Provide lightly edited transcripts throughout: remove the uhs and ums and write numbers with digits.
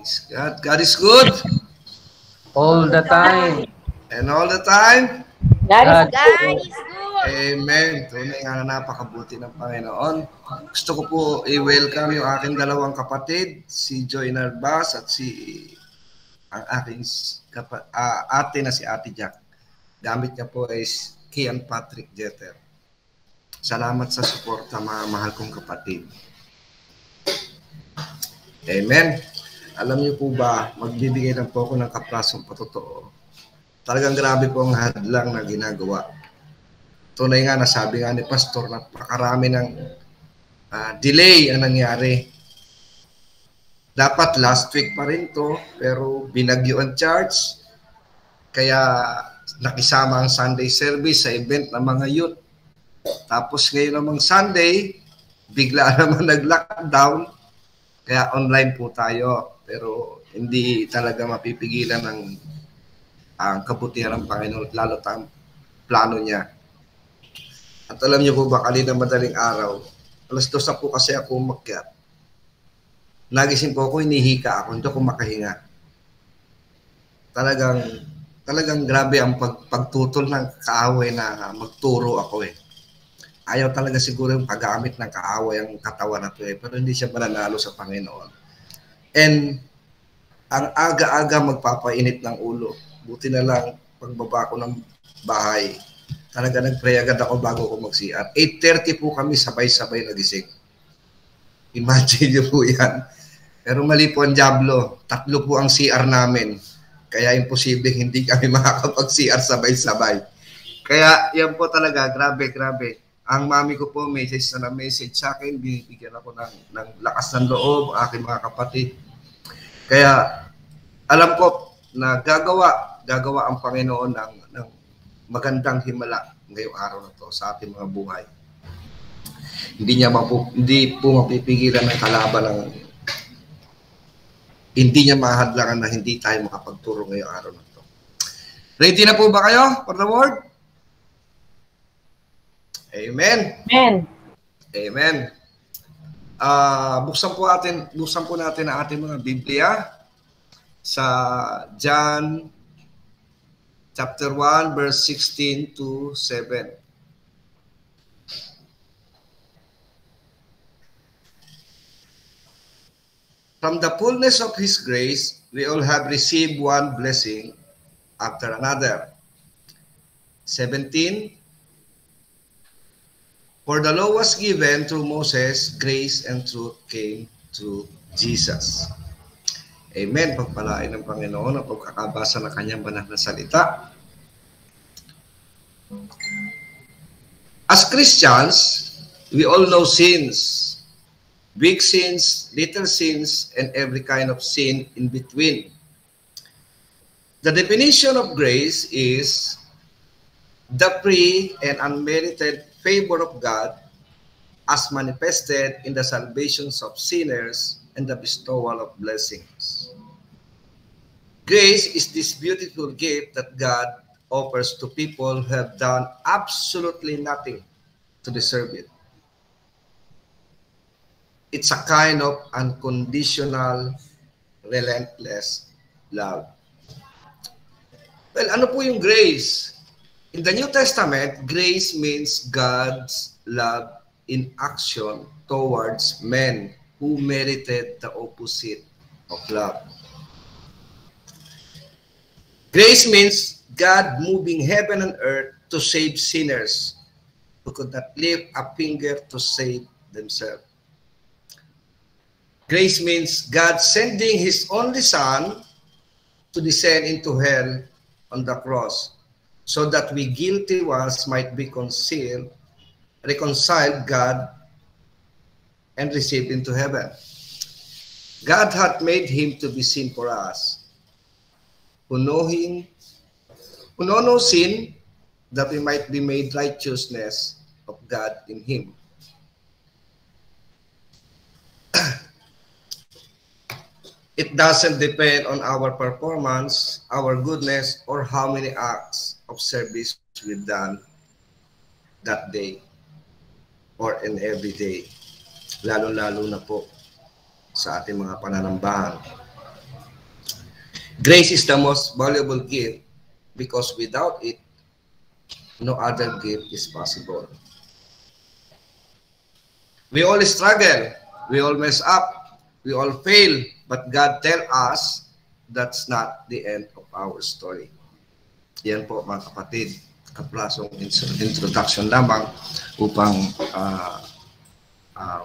Praise God. God is good. All the time. And all the time. God God is good. Amen. Tunay nga na napakabuti ng Panginoon. Gusto ko po i-welcome yung aking dalawang kapatid, si Joy Narbas at ang aking ate na si Ate Jack. Gamit niya po is Kian Patrick Jeter. Salamat sa suporta, mga mahal kong kapatid. Amen. Alam niyo po ba, magbibigay lang po ako ng kaprasong patotoo. Talagang grabe po ang hadlang na ginagawa. Tunay nga, nasabi nga ni Pastor, napakarami ng delay ang nangyari. Dapat last week pa rin to, pero binagyo ang charge. Kaya nakisama ang Sunday service sa event ng mga youth. Tapos ngayon namang Sunday, bigla naman nag-lockdown. Kaya online po tayo. Pero hindi talaga mapipigilan ang kabutihan ng Panginoon, lalo ang plano niya. At alam niyo po ba, kanina madaling araw, alas 2 po kasi ako umakyat. Nagising po ako, hinihika ako, hindi ako makahinga. Talagang grabe ang pagtutol ng kaaway na magturo ako eh. Ayaw talaga siguro yung paggamit ng kaaway ang katawan na to eh, pero hindi siya mananalo sa Panginoon. And ang aga-aga magpapainit ng ulo. Buti na lang pagbaba ko ng bahay, talaga nag-pray agad ako bago ako mag-CR. 8:30 po kami sabay-sabay nagising. Imagine niyo po yan. Pero mali po ang diablo. 3 po ang CR namin. Kaya imposible hindi kami makakapag-CR sabay-sabay. Kaya yan po talaga, grabe. Ang mami ko po, message sa akin, binibigyan ako ng lakas ng loob, aking mga kapatid. Kaya alam ko na gagawa ang Panginoon ng magandang himala ngayong araw na to sa ating mga buhay. Hindi po mapipigilan ng kalaban hindi niya mahadlangan na hindi tayo makapagturo ngayong araw na to. Ready na po ba kayo for the word? Amen. Amen. Buksan po natin ang ating mga Biblia sa John chapter 1 verse 16 to 7. From the fullness of His grace, we all have received one blessing after another. 17. For the law was given through Moses, grace and truth came through Jesus. Amen. Pagpalain ng Panginoon ang pagkakabasa ng kanyang banal na salita. As Christians, we all know sins. Big sins, little sins, and every kind of sin in between. The definition of grace is the free and unmerited favor of God as manifested in the salvations of sinners and the bestowal of blessings. Grace is this beautiful gift that God offers to people who have done absolutely nothing to deserve it. It's a kind of unconditional, relentless love. Well, ano po yung grace? In the New Testament, grace means God's love in action towards men who merited the opposite of love. Grace means God moving heaven and earth to save sinners who could not lift a finger to save themselves. Grace means God sending His only Son to descend into hell on the cross so that we guilty ones might be reconciled God and received into heaven. God hath made Him to be sin for us, who know no sin, that we might be made righteousness of God in Him. It doesn't depend on our performance, our goodness, or how many acts of service we've done that day or in every day. Lalo-lalo na po sa ating mga pananambahan. Grace is the most valuable gift because without it, no other gift is possible. We all struggle, we all mess up, we all fail, but God tells us that's not the end of our story. Yan po mga kapatid, kaplasong introduction lamang upang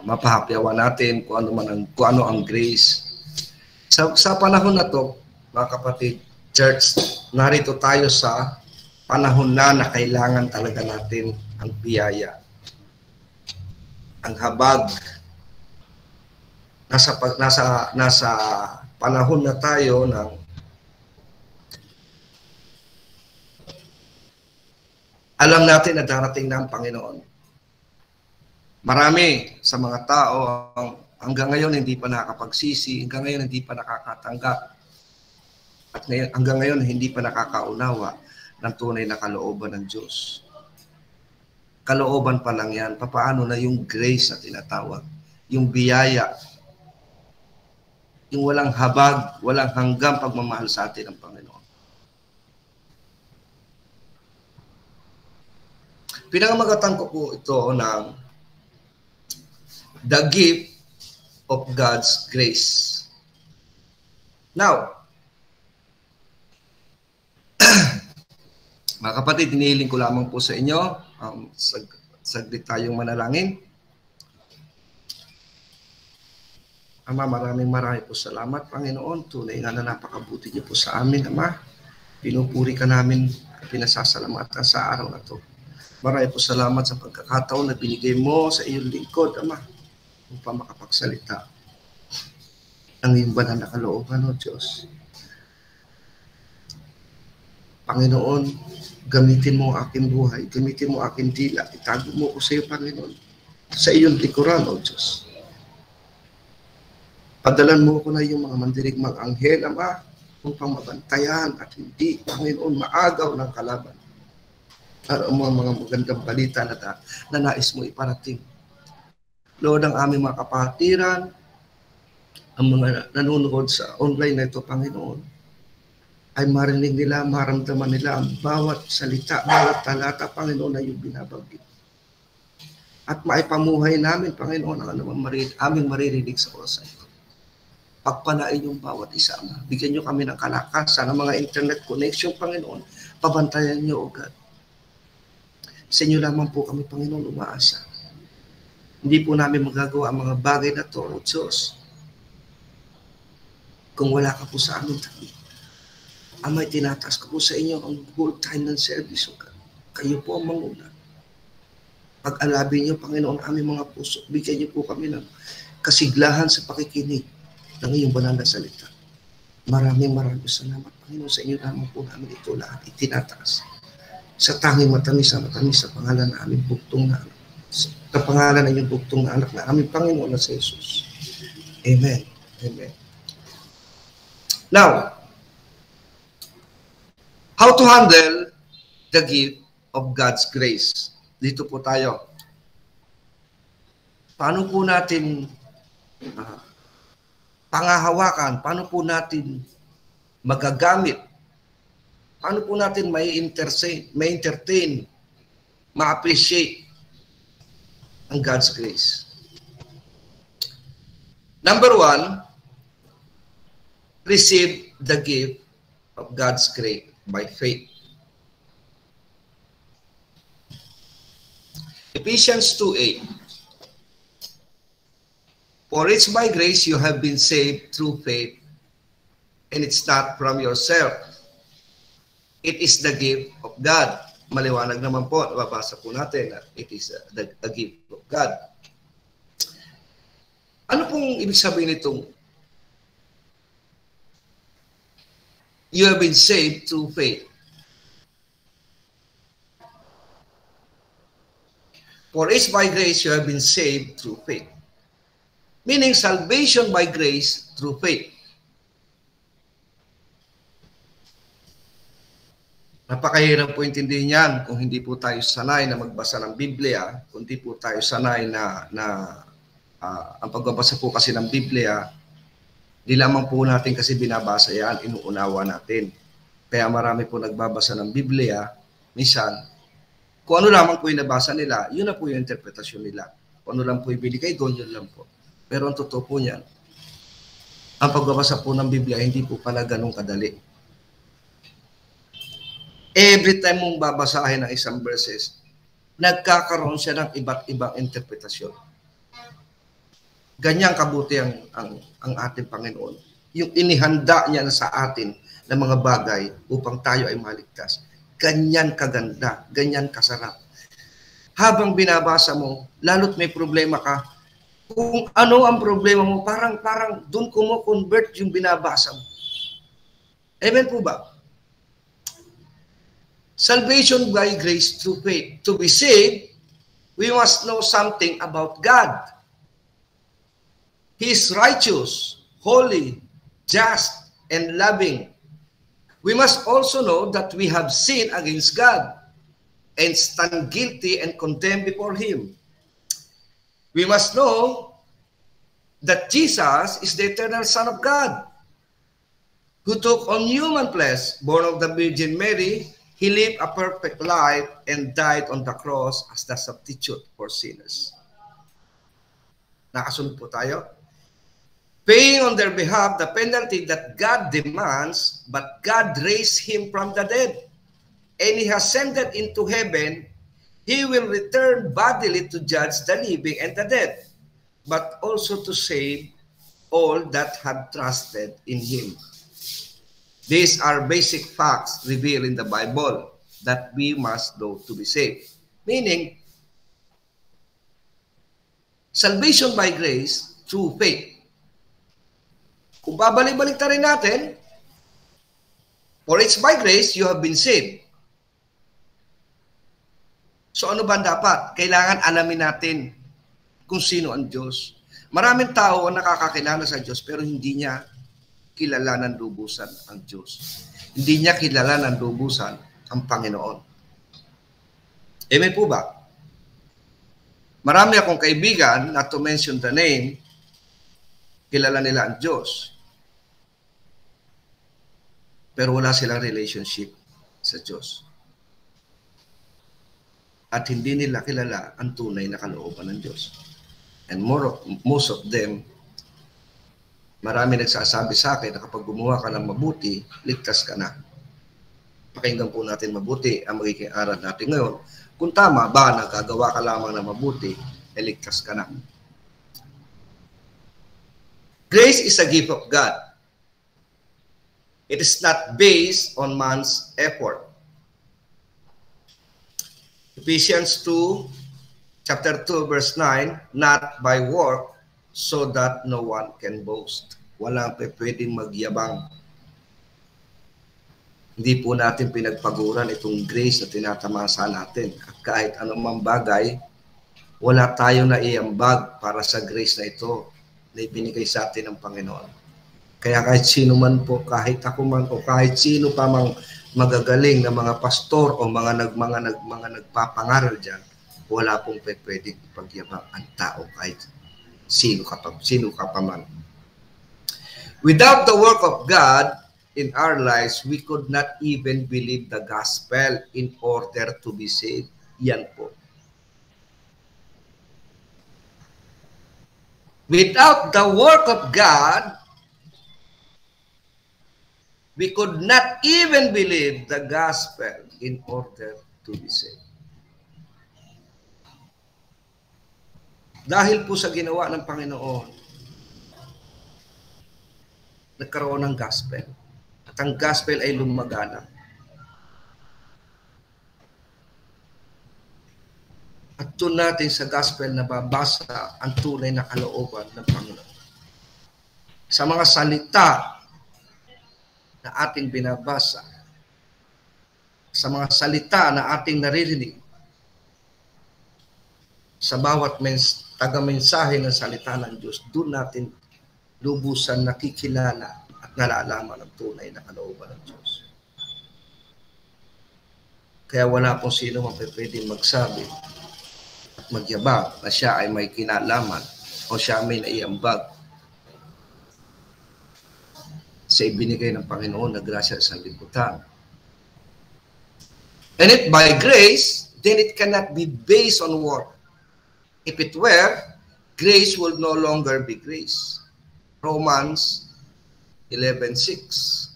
mapahapyawan natin kung ano ang grace. Sa panahon na to, mga kapatid, church, narito tayo sa panahon na kailangan talaga natin ang biyaya. Ang habag. Nasa panahon na tayo ng alam natin na darating na ang Panginoon. Marami sa mga tao hanggang ngayon hindi pa nakakapagsisi, hanggang ngayon hindi pa nakakatanggap, at hanggang ngayon hindi pa nakakaunawa ng tunay na kalooban ng Diyos. Kalooban pa lang yan. Paano na yung grace na tinatawag? Yung biyaya. Yung walang habag, walang hanggang pagmamahal sa atin ng Panginoon. Pinangamagatan ko po ito ng the gift of God's grace. Now, mga kapatid, hinihiling ko lamang po sa inyo, saglit tayong manalangin. Ama, maraming po salamat, Panginoon. Tunay nga na napakabuti niyo po sa amin, Ama. Pinupuri ka namin, pinasasalamatan sa araw na to. Maraming po salamat sa pagkakataon na binigay mo sa iyong lingkod, Ama, upang makapagsalita ng iyong banal na kalooban, O Diyos. Panginoon, gamitin mo ang aking buhay, gamitin mo ang aking dila, itago mo ko sa iyo, Panginoon, sa iyong likuran, O Diyos. Padalan mo ko na yung mga mandirigmang anghel, Ama, upang mabantayan at hindi, Panginoon, maagaw ng kalaban. Para ang mga magandang balita na nais mo iparating. Lord, ang aming mga kapatiran, ang mga nanonood sa online na ito, Panginoon, ay marinig nila, maramdaman nila ang bawat salita, bawat talata, Panginoon, na yung binabanggit. At maipamuhay namin, Panginoon, ang aming maririnig sa oras ito. Pagpalain yung bawat isa, Ama. Bigyan nyo kami ng kalakasan, ng mga internet connection, Panginoon. Pabantayan nyo, O God. Sa inyo lamang po kami, Panginoon, umaasa. Hindi po namin magagawa ang mga bagay na ito, O Diyos, kung wala ka po sa amin. Amay, tinataas ko po sa inyo ang whole time ng service, O God. Kayo po ang manguna. Pag-alabin niyo, Panginoon, aming mga puso. Bigyan niyo po kami ng kasiglahan sa pakikinig ng iyong banal na salita. Maraming salamat, Panginoon, sa inyo lamang po namin ito lahat itinataas. Sa tanging matamis sa pangalan na aming bugtong na anak. Sa pangalan ng iyong bugtong na anak na aming Panginoon na si Jesus. Amen. Amen. Now, how to handle the gift of God's grace? Dito po tayo. Paano po natin pangahawakan? Paano po natin magagamit? Paano po natin ma-entertain, ma-appreciate ang God's grace? Number 1, receive the gift of God's grace by faith. Ephesians 2:8. For it's by grace you have been saved through faith, and it's not from yourself. It is the gift of God. Maliwanag naman po, nababasa po natin na it is the gift of God. Ano pong ibig sabihin nitong you have been saved through faith? For it's by grace you have been saved through faith. Meaning salvation by grace through faith. Napakahirap po intindihin yan kung hindi po tayo sanay na magbasa ng Biblia, kung hindi po tayo sanay ang pagbabasa po kasi ng Biblia Di lamang po natin kasi binabasa yan, inuunawa natin. Kaya marami po nagbabasa ng Biblia, minsan, kung ano lamang po yung nabasa nila, yun na po yung interpretasyon nila. Kung ano lang po yung binigay doon, yun lang po. Pero ang totoo po niyan, ang pagbabasa po ng Biblia, hindi po pala ganun kadali. Every time mong babasahin ng isang verses, nagkakaroon siya ng iba't ibang interpretasyon. Ganyang kabuti ang ating Panginoon. Yung inihanda niya na sa atin ng mga bagay upang tayo ay maligtas. Ganyan kaganda, ganyan kasarap. Habang binabasa mo, lalo't may problema ka, kung ano ang problema mo, parang doon kumo-convert yung binabasa mo. Amen po ba? Salvation by grace through faith. To be saved, we must know something about God. He is righteous, holy, just, and loving. We must also know that we have sinned against God and stand guilty and condemned before Him. We must know that Jesus is the eternal Son of God, who took on human flesh, born of the Virgin Mary. He lived a perfect life and died on the cross as the substitute for sinners. Nakasunod po tayo? Paying on their behalf the penalty that God demands, but God raised Him from the dead, and He has ascended into heaven. He will return bodily to judge the living and the dead, but also to save all that have trusted in Him. These are basic facts revealed in the Bible that we must know to be saved. Meaning, salvation by grace through faith. Kung babalik-balik na rin natin, for it's by grace you have been saved. So ano ba dapat? Kailangan alamin natin kung sino ang Diyos. Maraming tao ang nakakakilala sa Diyos pero hindi niya kilala ng lubusan ang Diyos. Hindi niya kilala ng lubusan ang Panginoon. Amen po ba? Marami akong kaibigan, not to mention the name, kilala nila ang Diyos. Pero wala silang relationship sa Diyos. At hindi nila kilala ang tunay na kalooban ng Diyos. And most of them, marami nagsasabi sa akin na kapag gumawa ka ng mabuti, ligtas ka na. Pakinggan po natin mabuti ang magiging aral natin ngayon. Kung tama ba, nagagawa ka lamang ng mabuti, ligtas ka na. Grace is a gift of God. It is not based on man's effort. Ephesians 2, chapter 2, verse 9, not by work, so that no one can boast. Walang pwedeng magyabang. Hindi po natin pinagpaguran itong grace na tinatamasa natin. At kahit anumang bagay, wala tayong naiambag para sa grace na ito na ibinigay sa atin ng Panginoon. Kaya kahit sino man po, kahit ako man o kahit sino pa mang magagaling na mga pastor o mga nagpapangaral dyan, wala pong pwedeng ipagyabang ang tao kahit sino ka pa man. Without the work of God in our lives, we could not even believe the gospel in order to be saved. Yan po. Without the work of God, we could not even believe the gospel in order to be saved. Dahil po sa ginawa ng Panginoon, nagkaroon ng gospel. At ang gospel ay lumaganap. At doon natin sa gospel na babasa ang tunay na kalooban ng Panginoon. Sa mga salita na ating binabasa, sa mga salita na ating naririnig, sa bawat taga-mensahe ng salita ng Diyos, doon natin lubusan nakikilala at nalalaman ang tunay na kalooban ng Diyos. Kaya wala pong sino mang pwedeng magsabi at magyabang na siya ay may kinalaman o siya may naiambag sa ibinigay ng Panginoon na grasya sa sanlibutan. And if by grace, then it cannot be based on work. If it were, grace will no longer be grace. Romans 11:6.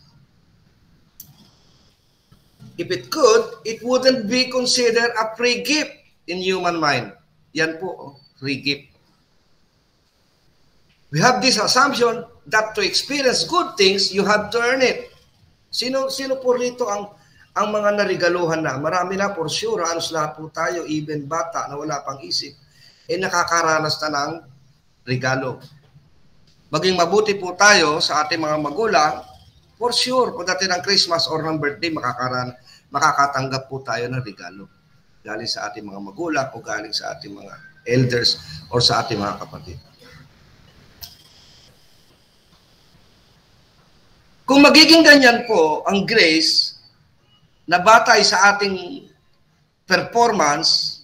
If it could, it wouldn't be considered a free gift in human mind. Yan po, free gift. We have this assumption that to experience good things, you have to earn it. Sino po rito ang mga narigaluhan na? Marami na for sure, halos lahat po tayo, even bata na wala pang isip, nakakaranas na ng regalo. Maging mabuti po tayo sa ating mga magulang, for sure, pagdating ng Christmas or ng birthday, makakatanggap po tayo ng regalo. Galing sa ating mga magulang o galing sa ating mga elders or sa ating mga kapatid. Kung magiging ganyan po ang grace na batay sa ating performance,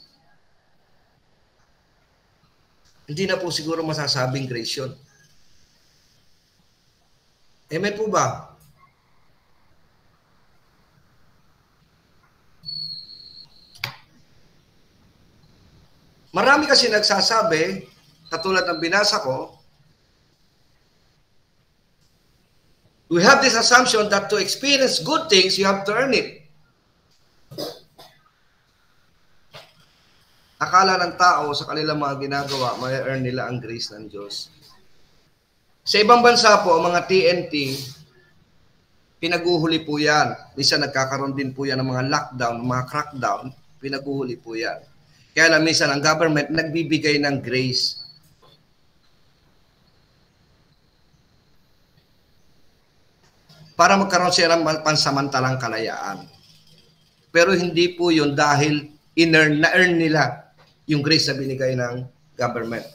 hindi na po siguro masasabing grace yun. Amen po ba? Marami kasi nagsasabi, katulad ng binasa ko, we have this assumption that to experience good things, you have to earn it. Akala ng tao sa kanilang mga ginagawa, may earn nila ang grace ng Diyos. Sa ibang bansa po, mga TNT, pinaguhuli po yan. Minsan nagkakaroon din po yan ng mga lockdown, mga crackdown, pinaguhuli po yan. Kaya lang minsan ang government nagbibigay ng grace. Para magkaroon siya ng pansamantalang kalayaan. Pero hindi po yun dahil na-earn nila yung grace na binigay ng government.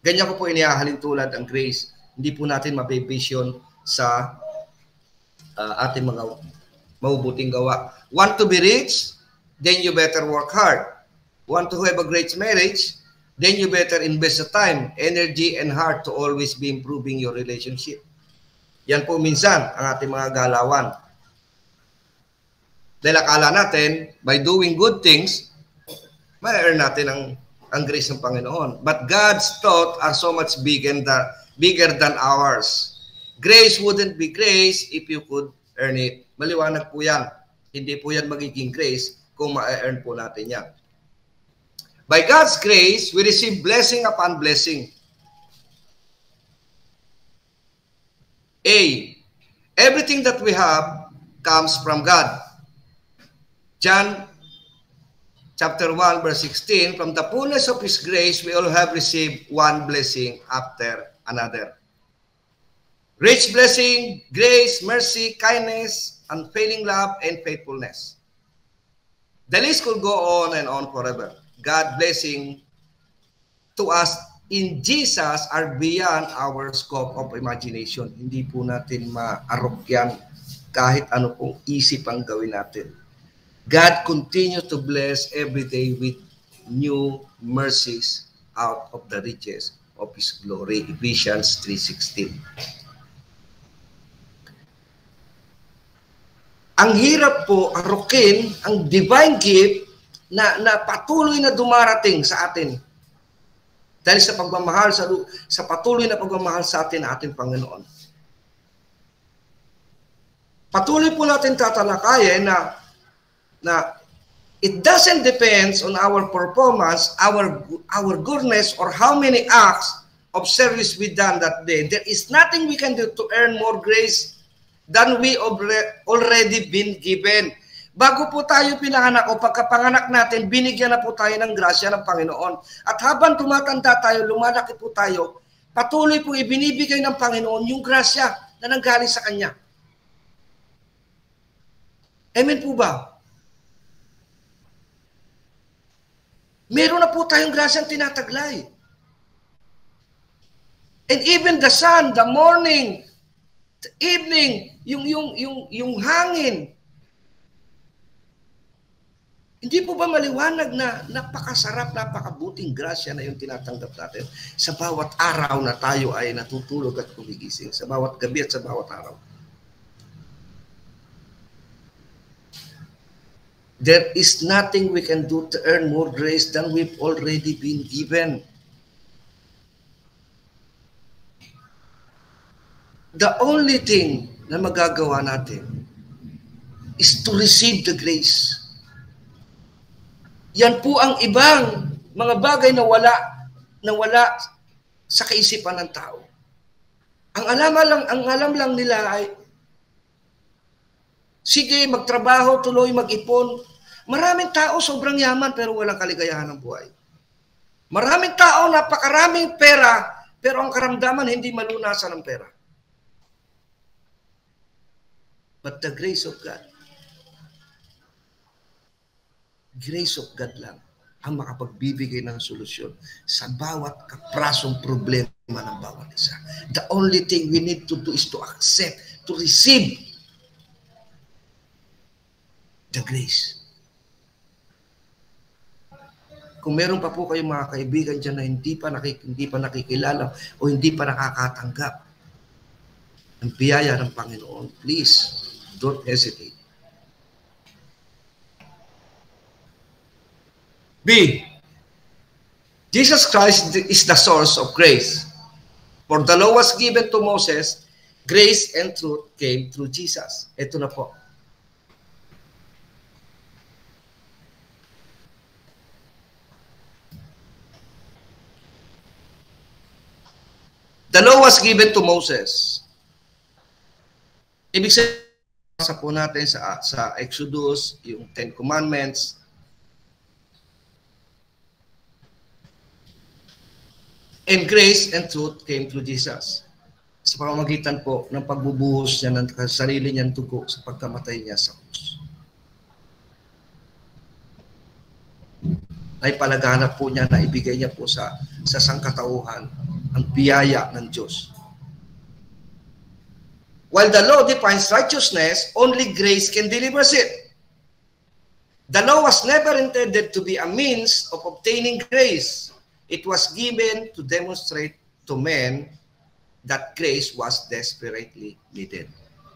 Ganyan ko po inihahalin tulad ang grace. Hindi po natin mabibisyon sa ating mga mabubuting gawa. Want to be rich? Then you better work hard. Want to have a great marriage? Then you better invest the time, energy, and heart to always be improving your relationship. Yan po minsan ang ating mga galawan. Dahil akala natin, by doing good things, ma-earn natin ang grace ng Panginoon. But God's thoughts are so much bigger than ours. Grace wouldn't be grace if you could earn it. Maliwanag po yan. Hindi po yan magiging grace kung ma-earn po natin yan. By God's grace, we receive blessing upon blessing. A, everything that we have comes from God. John chapter 1 verse 16, from the fullness of His grace, we all have received one blessing after another. Rich blessing, grace, mercy, kindness, unfailing love, and faithfulness. The list could go on and on forever. God's blessing to us in Jesus are beyond our scope of imagination. Hindi po natin ma-arok yan kahit ano pong isip ang gawin natin. God continues to bless every day with new mercies out of the riches of His glory. Ephesians 3:16. Ang hirap po arukin ang divine gift na patuloy na dumarating sa atin. Dahil sa pagmamahal, sa patuloy na pagmamahal sa atin na ating Panginoon. Patuloy po natin tatalakayin na it doesn't depend on our performance, our goodness, or how many acts of service we done that day. There is nothing we can do to earn more grace than we already been given. Bago po tayo pinanganak o pagkapanganak natin, binigyan na po tayo ng grasya ng Panginoon. At habang tumatanda tayo, lumalaki po tayo, patuloy po ibinibigay ng Panginoon yung grasya na nanggaling sa Kanya. Amen po ba? Meron na po tayong grasyang tinataglay. And even the sun, the morning, the evening, yung hangin, Hindi po ba maliwanag na napakasarap, napakabuting grasya na yung tinatanggap natin sa bawat araw na tayo ay natutulog at kumigising, sa bawat gabi at sa bawat araw? There is nothing we can do to earn more grace than we've already been given. The only thing na magagawa natin is to receive the grace. Yan po ang ibang mga bagay na wala sa kaisipan ng tao. Ang alam lang nila ay, sige, magtrabaho, tuloy, mag-ipon. Maraming tao sobrang yaman pero walang kaligayahan ng buhay. Maraming tao, napakaraming pera, pero ang karamdaman hindi malunasan ng pera. But the grace of God lang ang makapagbibigay ng solusyon sa bawat kaprasong problema ng bawat isa. The only thing we need to do is to accept, to receive the grace. Kung meron pa po kayong mga kaibigan dyan na hindi pa nakikilala o hindi pa nakakatanggap ng biyaya ng Panginoon, please, don't hesitate. B. Jesus Christ is the source of grace. For the law was given to Moses, grace and truth came through Jesus. Ito na po. The law was given to Moses. Ibig sabihin, sa po natin sa Exodus, yung Ten Commandments. And grace and truth came through Jesus. Sa pamamagitan po ng pagbubuhos niya ng sarili niyang dugo sa pagkamatay niya sa krus. Ay palaganap po niya na ibigay niya po sa sangkatauhan ang biyaya ng Diyos. While the law defines righteousness, only grace can deliver it. The law was never intended to be a means of obtaining grace. It was given to demonstrate to men that grace was desperately needed.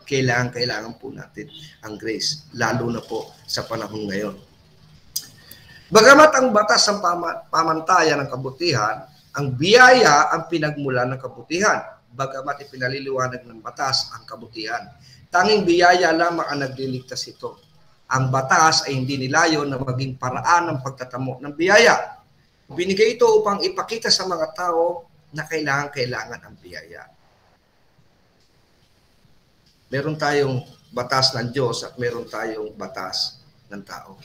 Kailangan po natin ang grace, lalo na po sa panahon ngayon. Bagamat ang batas ng pamantayan ng kabutihan, ang biyaya ang pinagmulan ng kabutihan. Bagamat ipinaliliwanag ng batas ang kabutihan, tanging biyaya lamang ang nagliligtas ito. Ang batas ay hindi nilayon na maging paraan ng pagtatamo ng biyaya. Binigay ito upang ipakita sa mga tao na kailangan ang biyaya. Meron tayong batas ng Diyos at meron tayong batas ng tao.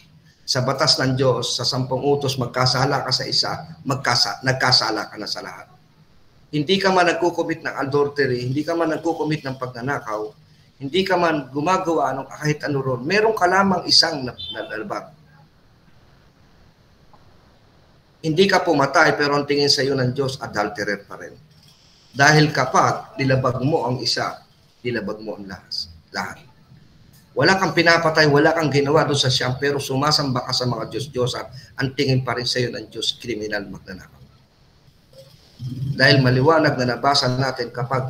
Sa batas ng Diyos, sa 10 utos, magkasala ka sa isa, nagkasala ka na sa lahat. Hindi ka man nagkukumit ng adultery, hindi ka man nagkukumit ng pagnanakaw, hindi ka man gumagawa ng kahit ano ron, meron ka lamang isang nalabag. Hindi ka pumatay pero ang tingin sa iyo ng Diyos, adulterer pa rin. Dahil kapag nilabag mo ang isa, nilabag mo ang lahat. Wala kang pinapatay, wala kang ginawa doon sa siyam, pero sumasamba ka sa mga Diyos-Diyosan, ang tingin pa rin sa iyo ng Diyos, kriminal, magnanakaw. Dahil maliwanag na nabasa natin kapag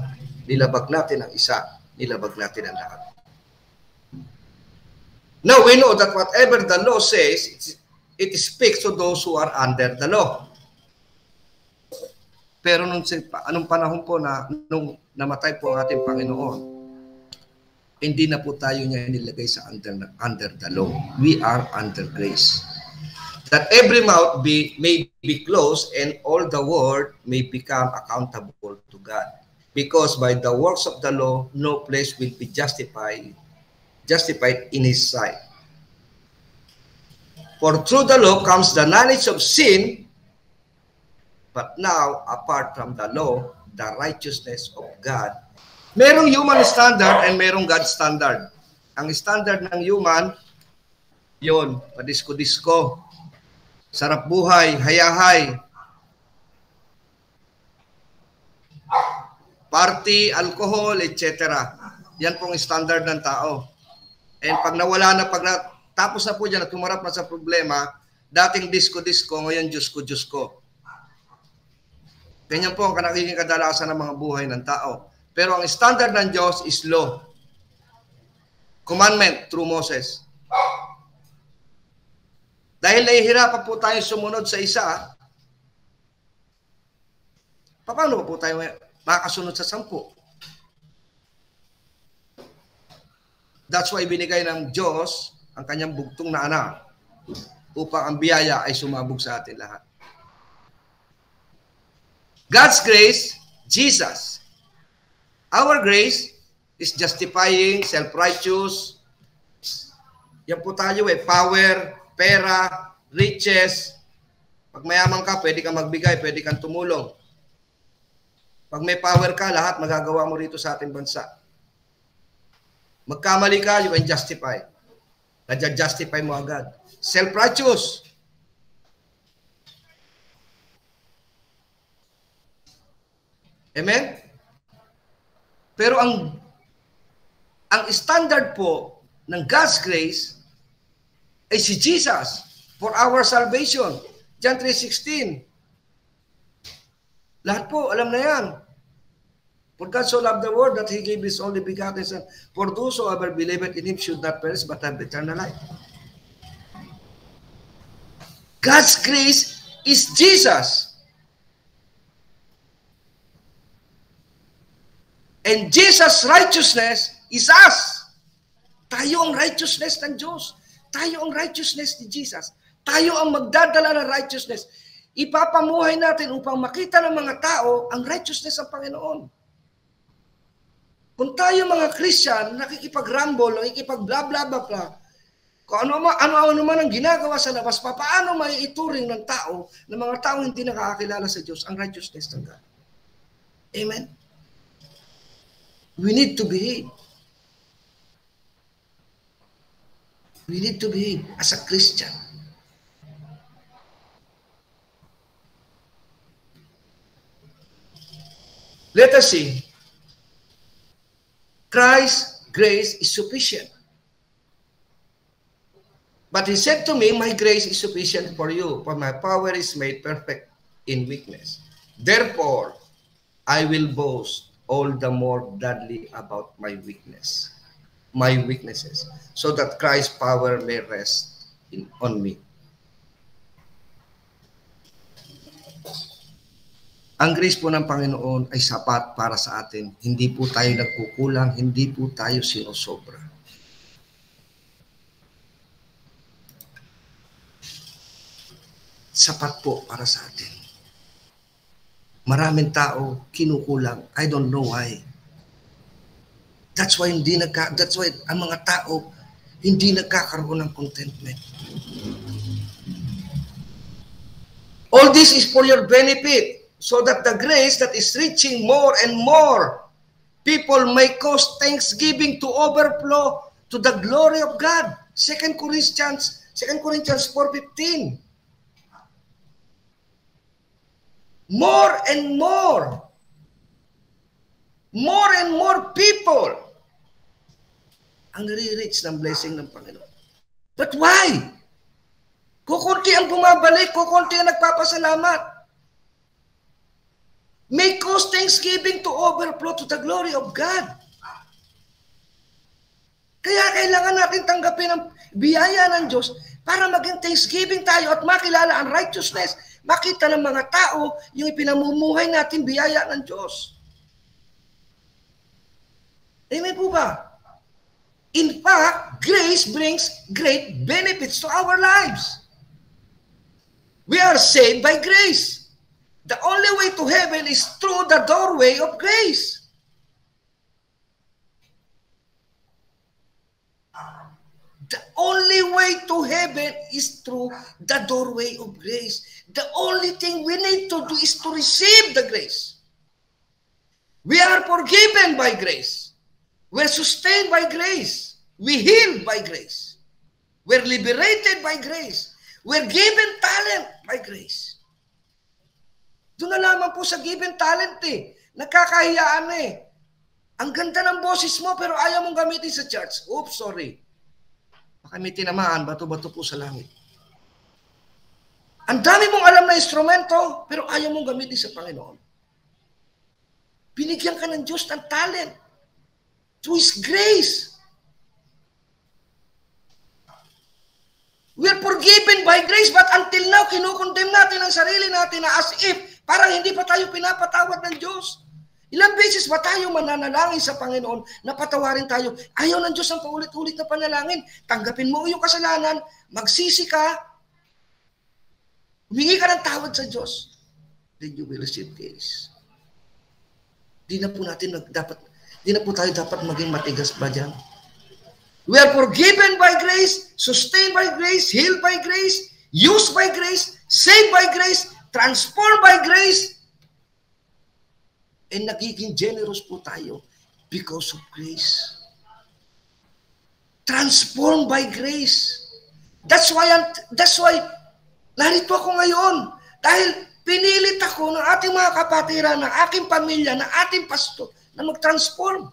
nilabag natin ang isa, nilabag natin ang lahat. Now we know that whatever the law says, it speaks to those who are under the law. Pero anong panahon po na nung namatay po ang ating Panginoon, hindi na po tayo niya nilagay sa under the law. We are under grace. That every mouth may be closed and all the world may become accountable to God. Because by the works of the law, no place will be justified in His sight. For through the law comes the knowledge of sin, but now, apart from the law, the righteousness of God. Merong human standard and merong God standard. Ang standard ng human, yun, padisko-disko, sarap buhay, hayahay, party, alcohol, etc. Yan pong standard ng tao. And pag nawala na, pag Tapos na po dyan at tumarap na sa problema, dating disco-disco, ngayon Diyos ko. Ganyan po ang nagiging kadalasan ng mga buhay ng tao. Pero ang standard ng Diyos is law. Commandment through Moses. Dahil nahihirapan po tayo sumunod sa isa, paano po tayo makakasunod sa 10? That's why binigay ng Diyos ang kanyang bugtong na anak upang ang biyaya ay sumabog sa atin lahat. God's grace, Jesus. Our grace is justifying, self-righteous. Yan po tayo power, pera, riches. Pag mayaman ka, pwede kang magbigay, pwede kang tumulong. Pag may power ka, lahat magagawa mo rito sa ating bansa. Magkamali ka, you can justify. Nadja-justify mo agad. Self-righteous. Amen? Pero ang standard po ng God's grace ay si Jesus for our salvation. John 3:16. Lahat po, alam na yan. For God so loved the world that He gave His only begotten Son, for whosoever believeth in Him should not perish but have eternal life. God's grace is Jesus. And Jesus' righteousness is us. Tayo ang righteousness ng Diyos. Tayo ang righteousness ni Jesus. Tayo ang magdadala ng righteousness. Ipapamuhay natin upang makita ng mga tao ang righteousness ng Panginoon. Kung tayo mga Christian, nakikipag-rumble, nakikipag-blah-blah-blah, kung ano man ang ginagawa sa labas, paano may ituring ng tao, ng mga tao hindi nakakakilala sa Diyos, ang righteousness ng God. Amen? We need to behave. We need to behave as a Christian. Let us see. Christ's grace is sufficient. But He said to me, my grace is sufficient for you, for my power is made perfect in weakness. Therefore, I will boast all the more gladly about my weaknesses, so that Christ's power may rest on me. Ang grace po ng Panginoon ay sapat para sa atin. Hindi po tayo nagkukulang, hindi po tayo sinosobra. Sapat po para sa atin. Maraming tao kinukulang. I don't know why. That's why ang mga tao hindi nagkakaroon ng contentment. All this is for your benefit, so that the grace that is reaching more and more people may cause thanksgiving to overflow to the glory of God. 2 Corinthians 4:15. More and more people ang nare-reach ng blessing ng Panginoon. But why? Kukunti ang bumabalik, kukunti ang nagpapasalamat. May cause thanksgiving to overflow to the glory of God. Kaya kailangan natin tanggapin ang biyaya ng Diyos para maging thanksgiving tayo at makilala ang righteousness. Makita ng mga tao yung ipinamumuhay natin biyaya ng Diyos. Amen po ba? In fact, grace brings great benefits to our lives. We are saved by grace. The only way to heaven is through the doorway of grace. The only way to heaven is through the doorway of grace. The only thing we need to do is to receive the grace. We are forgiven by grace. We're sustained by grace. We healed by grace. We're liberated by grace. We're given talent by grace. Doon na lamang po sa given talent Nakakahiyaan Ang ganda ng boses mo pero ayaw mong gamitin sa church. Oops, sorry. Baka may tinamaan, bato-bato po sa langit. Ang dami mong alam na instrumento, pero ayaw mong gamitin sa Panginoon. Binigyan ka ng Diyos ng talent. Through His grace. We are forgiven by grace, but until now, kinukondemn natin ang sarili natin na as if parang hindi pa tayo pinapatawad ng Diyos. Ilang beses ba tayo mananalangin sa Panginoon na patawarin tayo? Ayaw ng Diyos ang paulit-ulit na panalangin. Tanggapin mo yung kasalanan, magsisi ka, humingi ka ng tawad sa Diyos, then you will receive grace. Di na po tayo dapat maging matigas ba dyan? We are forgiven by grace, sustained by grace, healed by grace, used by grace, saved by grace, transformed by grace, and nagiging generous po tayo because of grace. Transformed by grace. That's why narito ako ngayon. Dahil pinilit ako ng ating mga kapatiran, ng aking pamilya, ng ating pastor, na mag-transform.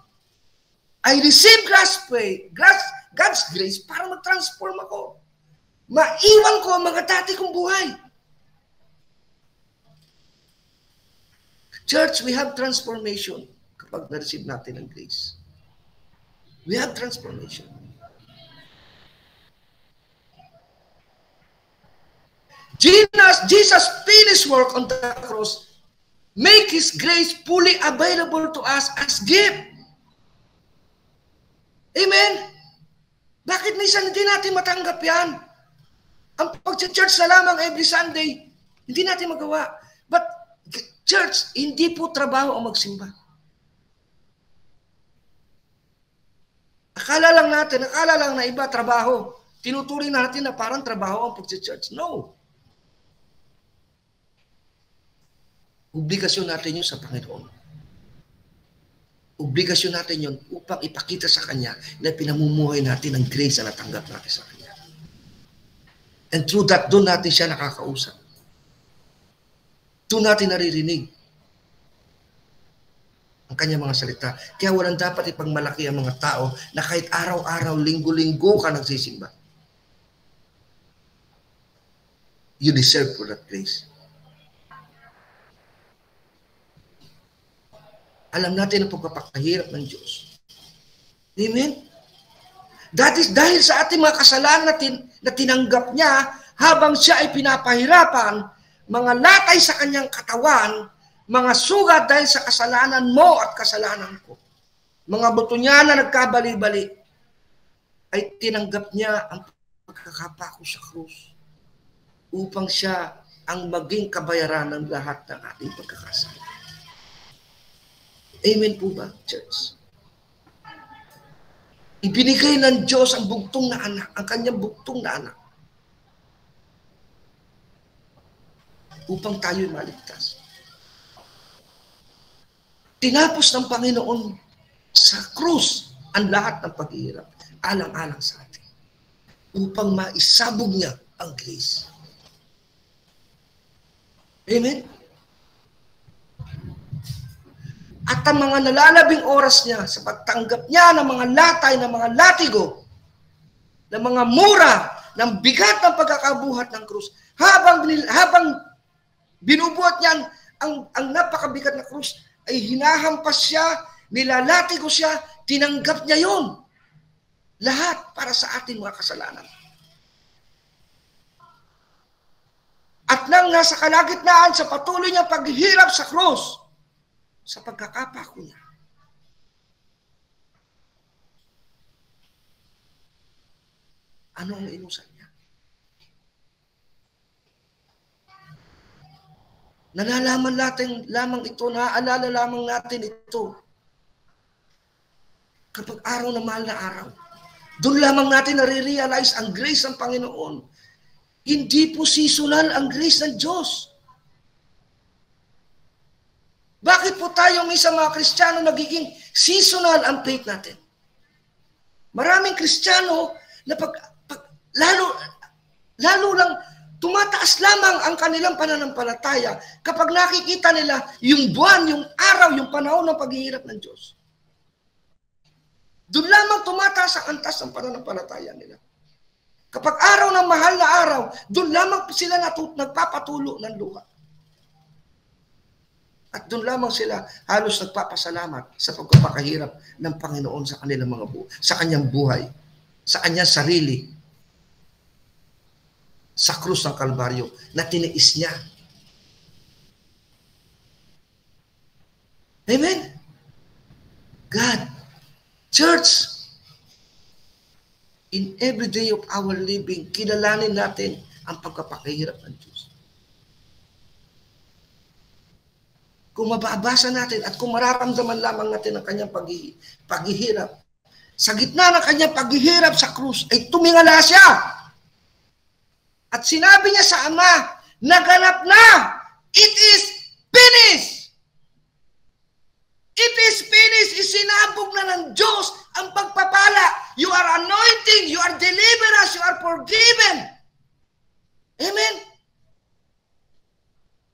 I receive God's grace para mag-transform ako. Maiwan ko ang mga dati kong buhay. Church, we have transformation kapag na-receive natin ang grace. We have transformation. Jesus finished work on the cross, make His grace fully available to us as gift. Amen? Bakit minsan hindi natin matanggap yan? Ang pag-church na lamang every Sunday, hindi natin magawa. But church, hindi po trabaho ang magsimba. Akala lang na iba trabaho. Tinuturing natin na parang trabaho ang pag-church. No. Obligasyon natin yun sa Panginoon. Obligasyon natin yun upang ipakita sa Kanya na pinamumuhay natin ang grace na natanggap natin sa Kanya. And through that, doon natin siya nakakausap. Doon natin naririnig ang Kanyang mga salita. Kaya walang dapat ipagmalaki ang mga tao na kahit araw-araw, linggo-linggo ka nagsisimba. You deserve for that grace. Alam natin ang pagpapakahirap ng Diyos. Amen? That is dahil sa ating mga kasalanan na tinanggap niya habang siya ay pinapahirapan, mga latay sa kanyang katawan, mga sugat dahil sa kasalanan mo at kasalanan ko. Mga buto niya na nagkabali-bali, ay tinanggap niya ang pagkakapako sa krus upang siya ang maging kabayaran ng lahat ng ating pagkakasala. Amen po ba, church? Ibinigay ng Diyos ang bugtong na anak, ang kanyang bugtong na anak, upang tayo'y maligtas. Tinapos ng Panginoon sa krus ang lahat ng paghihirap, alang-alang sa atin, upang maisabog niya ang grace. Amen? At ang mga nalalabing oras niya sa pagtanggap niya ng mga latay, ng mga latigo, ng mga mura, ng bigat ng pagkakabuhat ng krus, habang binubuhat niya ang napakabigat na krus, ay hinahampas siya, nilalatigo siya, tinanggap niya yun. Lahat para sa ating mga kasalanan. At nang nasa kalagitnaan sa patuloy niyang paghihirap sa krus, sa pagkakapako niya, ano ang inusan niya? Nalalaman natin lamang ito, naaalala lamang natin ito kapag araw na mahal na araw. Doon lamang natin nare-realize ang grace ng Panginoon. Hindi po seasonal ang grace ng Diyos. Bakit po tayo minsan mga Kristiyano nagiging seasonal ang faith natin? Maraming Kristiyano na lalo lang tumataas lamang ang kanilang pananampalataya kapag nakikita nila yung buwan, yung araw, yung panahon ng paghihirap ng Diyos. Doon lamang tumataas ang antas ng pananampalataya nila. Kapag araw ng mahal na araw, doon lamang sila nagpapatulo ng luha. At doon lamang sila halos nagpapasalamat sa pagpapakahirap ng Panginoon sa kanilang mga sa kanyang buhay, sa kanyang sarili, sa krus ng Kalbaryo na tiniis niya. Amen? God, church, in every day of our living, kilalanin natin ang pagpapakahirap ng Diyos. Kung mababasa natin at kung mararamdaman lamang natin ang kanyang paghihirap, sa gitna ng kanyang paghihirap sa krus, ay tumingala siya. At sinabi niya sa Ama, naganap na! It is finished! It is finished! Isinabog na ng Diyos ang pagpapala. You are anointing, you are deliverance, you are forgiven. Amen?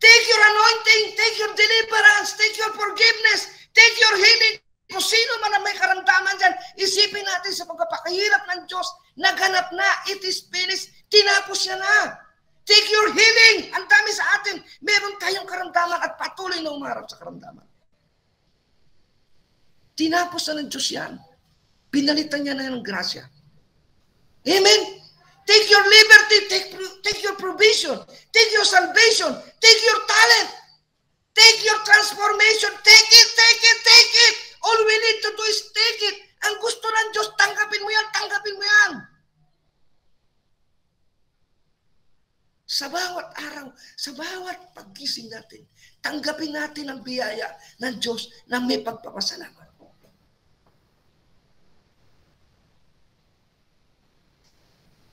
Take your anointing, take your deliverance, take your forgiveness, take your healing. Kung sino man ang may karamdaman dyan, isipin natin sa pagpapakahirap ng Diyos, naganap na, it is finished, tinapos niya na. Take your healing. Ang dami sa atin, meron tayong karamdaman at patuloy na umarap sa karamdaman. Tinapos na ng Diyos yan. Pinalitan niya na ng grasya. Amen? Take your liberty, take your provision, take your salvation, take your talent, take your transformation, take it, take it, take it. All we need to do is take it. Ang gusto ng Diyos, tanggapin mo yan, tanggapin mo yan. Sa bawat araw, sa bawat paggising natin, tanggapin natin ang biyaya ng Diyos na may pagpapasalamat.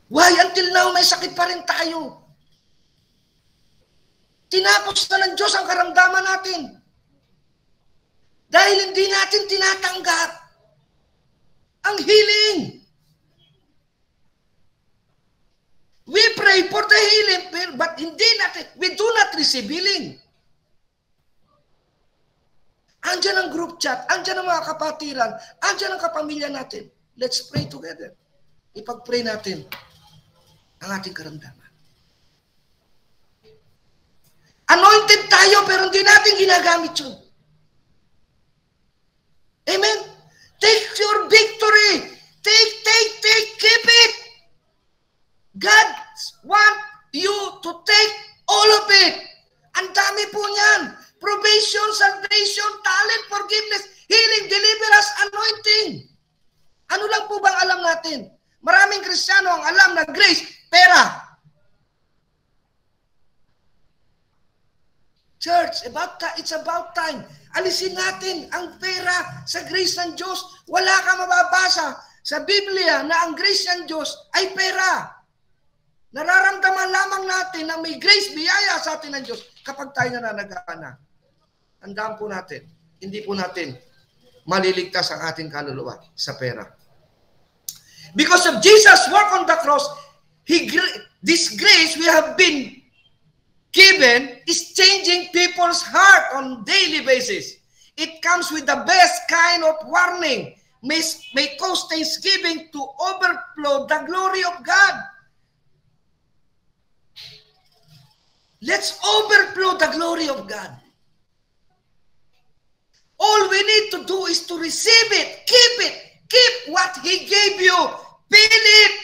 Why until now may sakit pa rin tayo? Tinapos na ng Diyos ang karamdaman natin. Dahil hindi natin tinatanggap ang healing. We pray for the healing, but we do not receive healing. Andiyan ang group chat, andiyan ang mga kapatiran, andiyan ang kapamilya natin. Let's pray together. Ipag-pray natin ang ating karamdaman. Anointed tayo pero hindi natin ginagamit yun. Amen? Take your victory. Take, keep it. God want you to take all of it. Ang dami po niyan. Probation, salvation, talent, forgiveness, healing, deliverance, anointing. Ano lang po bang alam natin? Maraming Kristiyano ang alam na grace, pera. Church, it's about time. Alisin natin ang pera sa grace ng Diyos. Wala ka mababasa sa Biblia na ang grace ng Diyos ay pera. Nararamdaman lamang natin na may grace, biyaya sa atin ng Diyos kapag tayo nananagana. Tandaan po natin, hindi po natin maliligtas ang ating kaluluwa sa pera. Because of Jesus' work on the cross, this grace we have been given is changing people's heart on daily basis. It comes with the best kind of warning. May cause thanksgiving to overflow the glory of God. Let's overflow the glory of God. All we need to do is to receive it, keep it, keep what He gave you, feel it.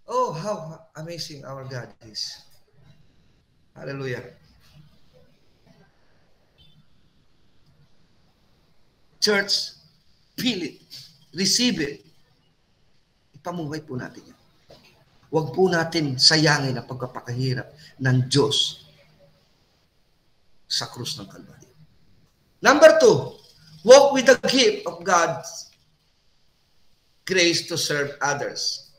Oh, how amazing our God is. Hallelujah. Church, feel it, receive it. Ipamuhay po natin yan. Huwag po natin sayangin ang pagpapakahirap ng Diyos sa krus ng Kalbaryo. Number 2, walk with the gift of God's grace to serve others.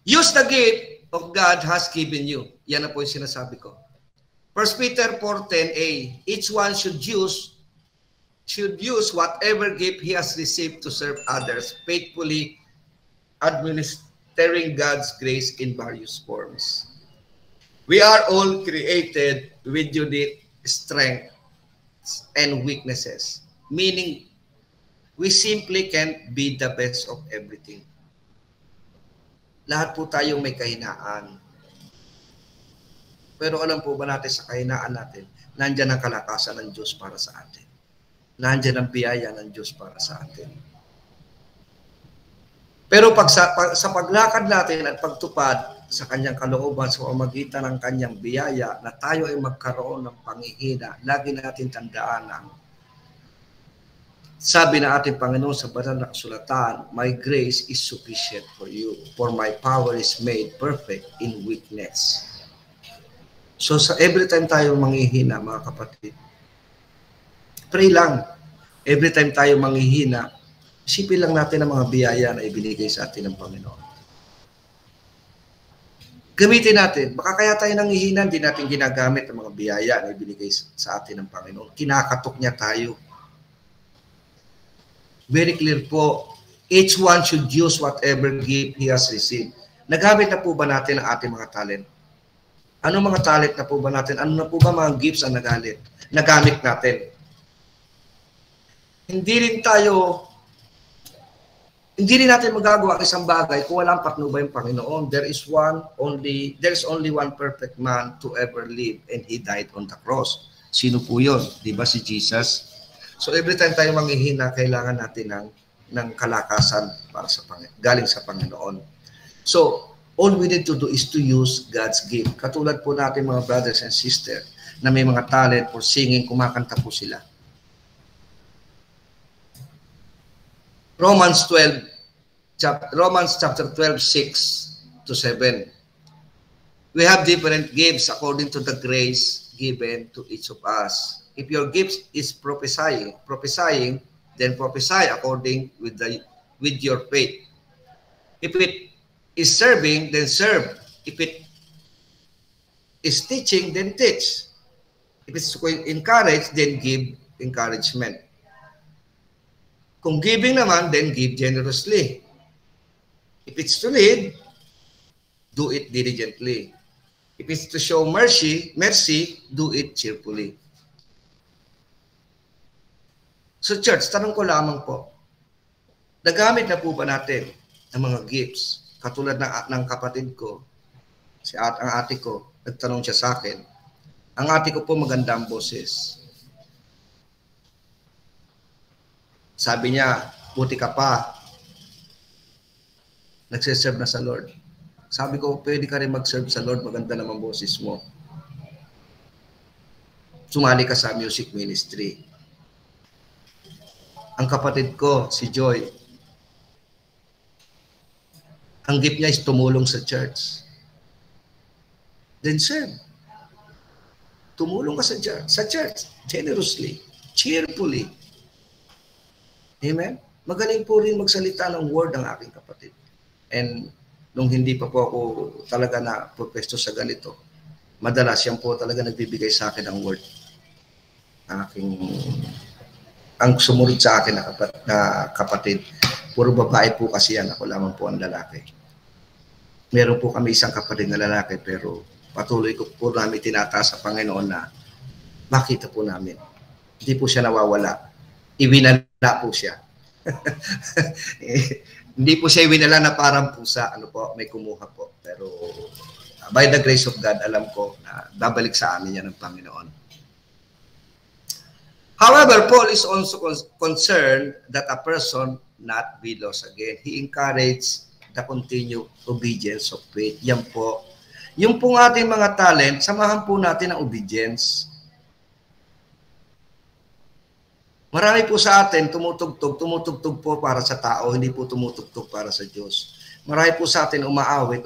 Use the gift of God has given you. Yan na po yung sinasabi ko. 1 Peter 4:10a, each one should use whatever gift he has received to serve others, faithfully administering God's grace in various forms. We are all created with unique strengths and weaknesses, meaning We simply can't be the best of everything. Lahat po tayo may kahinaan. Pero alam po ba natin sa kahinaan natin, nandyan ang kalakasan ng Diyos para sa atin. Nandyan ang biyaya ng Diyos para sa atin. Pero sa paglakad natin at pagtupad sa kanyang kalooban sa pamamagitan ng kanyang biyaya na tayo ay magkaroon ng panghihina, lagi natin tandaan ang sabi na ating Panginoon sa banal na kasulatan, my grace is sufficient for you, for my power is made perfect in weakness. So sa every time tayo manghihina, mga kapatid, pray lang. Every time tayo manghihina, isipin lang natin ang mga biyaya na ibinigay sa atin ng Panginoon. Gamitin natin. Baka kaya tayo nanghihina, hindi natin ginagamit ang mga biyaya na ibinigay sa atin ng Panginoon. Kinakatok niya tayo. Very clear po. Each one should use whatever gift he has received. Nagamit na po ba natin ang ating mga talent? Ano mga talent na po ba natin? Ano na po ba mga gifts ang nagamit natin? Hindi rin natin magagawa ang isang bagay kung walang patnubay yung Panginoon. There is only one perfect man to ever live, and he died on the cross. Sino po yun? Di ba si Jesus? So every time tayo manghihina, kailangan natin ng kalakasan para galing sa Panginoon. So all we need to do is to use God's gift. Katulad po natin mga brothers and sisters na may mga talent for singing, kumakanta po sila. Romans chapter 12, 6 to 7. We have different gifts according to the grace given to each of us. If your gift is prophesying, then prophesy according with your faith. If it is serving, then serve. If it is teaching, then teach. If it's encourage, then give encouragement. Kung giving naman, then give generously. If it's to lead, do it diligently. If it's to show mercy, do it cheerfully. So church, tanong ko lamang po, nagamit na po ba natin ang mga gifts? Katulad ng kapatid ko, ang ate ko, nagtanong siya sa akin. Ang ate ko po maganda ang boses. Sabi niya, buti ka pa. Nagsiserve na sa Lord. Sabi ko, pwede ka rin mag-serve sa Lord, maganda naman boses mo. Sumali ka sa music ministry. Ang kapatid ko, si Joy, ang gift niya is tumulong sa church. Then serve. Tumulong ka sa church, generously, cheerfully. Amen? Magaling po rin magsalita ng word ang aking kapatid. And nung hindi pa po ako talaga na pwesto sa ganito, madalas yan po talaga nagbibigay sa akin ng word. Ang sumunod sa akin na kapatid, puro babae po kasi yan, ako lamang po ang lalaki. Meron po kami isang kapatid na lalaki, pero patuloy ko po namin tinataas sa Panginoon na makita po namin. Hindi po siya nawawala. Iwinala po siya. Hindi po siya iwinala na parang pusa. May kumuha po. Pero by the grace of God, alam ko na babalik sa amin yan ng Panginoon. However, Paul is also concerned that a person not be lost again. He encouraged the continued obedience of faith. Yan po. Yung pong ating mga talent, samahan po natin ang obedience. Marami po sa atin tumutugtog po para sa tao, hindi po tumutugtog para sa Diyos. Marami po sa atin umaawit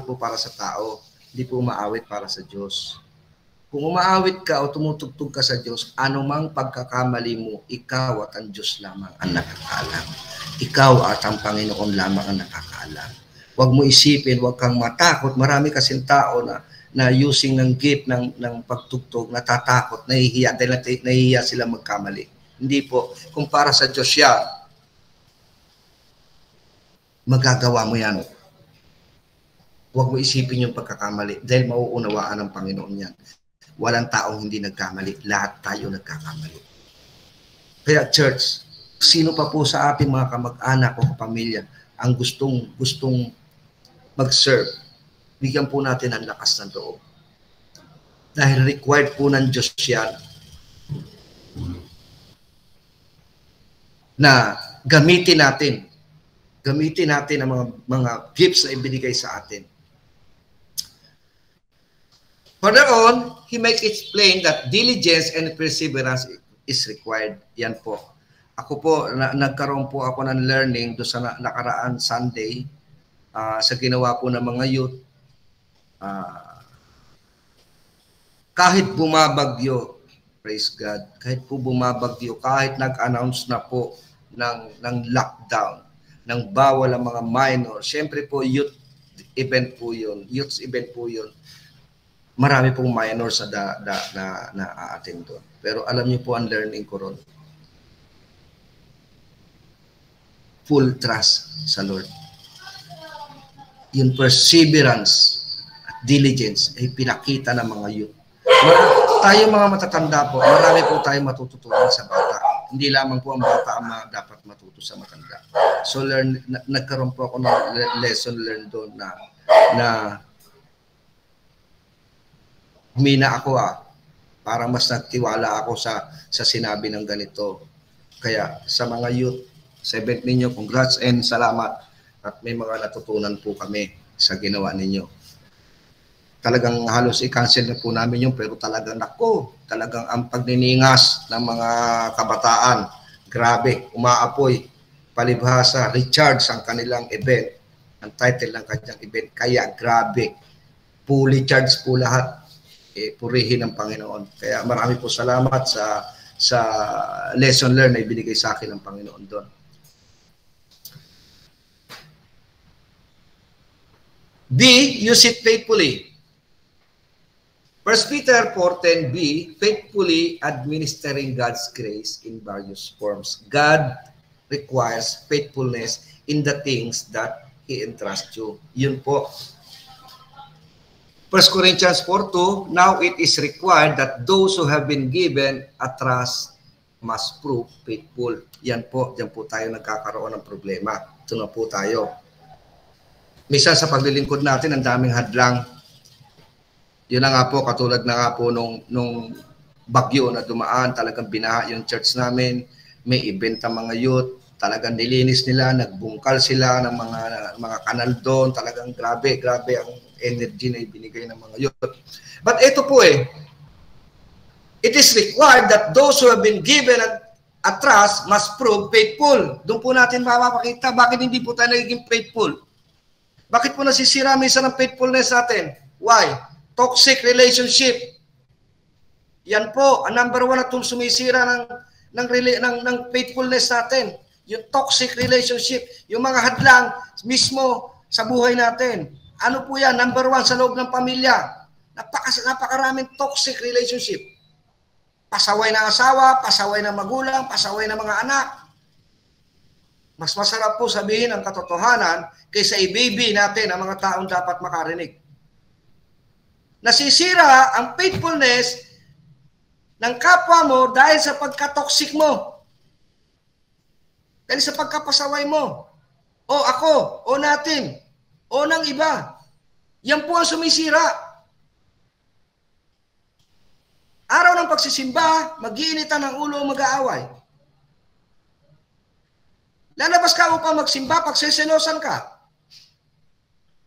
po para sa tao, hindi po umaawit para sa Diyos. Kung umaawit ka o tumutugtog ka sa Diyos, anumang pagkakamali mo, ikaw at ang Diyos lamang ang nakakaalam. Ikaw at ang Panginoon lamang ang nakakaalam. Huwag mo isipin, huwag kang matakot. Marami kasing tao na using ng gift ng pagtugtog, natatakot, nahihiya, dahil nahihiya sila magkamali. Hindi po. Kung para sa Diyos yan, magagawa mo yan. Huwag mo isipin yung pagkakamali dahil mauunawaan ng Panginoon yan. Walang taong hindi nagkamali. Lahat tayo nagkakamali. Kaya church, Sino pa po sa ating mga kamag-anak o kapamilya ang gustong mag-serve? Bigyan po natin ang lakas ng loob. Dahil required po ng Diyos yan na gamitin natin ang mga gifts na ibinigay sa atin. Further on, he makes it plain that diligence and perseverance is required. Yan po. Ako po, nagkaroon po ako ng learning doon sa nakaraan Sunday sa ginawa po ng mga youth. Kahit bumabagyo, praise God, kahit po bumabagyo, kahit nag-announce na po ng lockdown, ng bawal ang mga minor, syempre po youth event po yun, marami pong minor sa na a-attend doon. Pero alam niyo po ang learning ko ron, full trust sa Lord. Yung perseverance at diligence ay pinakita ng mga youth. Tayo mga matatanda po, marami po tayong matututunan sa bata. Hindi lamang po ang bata ang dapat matuto sa matanda. So nagkaroon po ako ng lesson learned doon na humina ako parang mas nagtiwala ako sa sinabi ng ganito. Kaya sa mga youth, sa event ninyo, congrats and salamat at may mga natutunan po kami sa ginawa ninyo. Talagang halos i-cancel na po namin yung pero talagang talagang ang pagniningas ng mga kabataan, grabe, umaapoy, palibhasa, recharge ang kanilang event, ang title ng kanyang event, kaya grabe, fully charged po lahat, purihin ng Panginoon. Kaya marami po salamat sa lesson learned na ibinigay sa akin ng Panginoon doon. B, use it faithfully. 1 Peter 4:10b, faithfully administering God's grace in various forms. God requires faithfulness in the things that He entrusts you. Yun po. 1 Corinthians 4:2, now it is required that those who have been given a trust must prove faithful. Yan po, diyan po tayo nagkakaroon ng problema. Ito na po tayo. Minsan sa paglilingkod natin, ang daming hadlang. Yun na nga po, katulad na nga po nung bagyo na dumaan, talagang binaha yung church namin, may event ang mga youth, talagang nilinis nila, nagbungkal sila ng mga kanal doon, talagang grabe ang energy na ibinigay ng mga youth. But ito po it is required that those who have been given a trust must prove faithful. Doon po natin mapapakita bakit hindi po tayo nagiging faithful. Bakit po nasisira minsan ang faithfulness natin? Why? Toxic relationship. Yan po, ang number one na sumisira ng faithfulness natin. Yung toxic relationship, yung mga hadlang mismo sa buhay natin. Ano po yan? Number one sa loob ng pamilya. Napakaraming toxic relationship. Pasaway ng asawa, pasaway ng magulang, pasaway ng mga anak. Mas masarap po sabihin ang katotohanan kaysa i-baby natin ang mga taong dapat makarinig. Nasisira ang faithfulness ng kapwa mo dahil sa pagka-toxic mo. Dahil sa pagkapasaway mo. O ako, o natin, o ng iba. Yan po ang sumisira. Araw ng pagsisimba, mag-iinitan ng ulo o mag-aaway. Lalabas ka upang magsimba, pagsisenosan ka.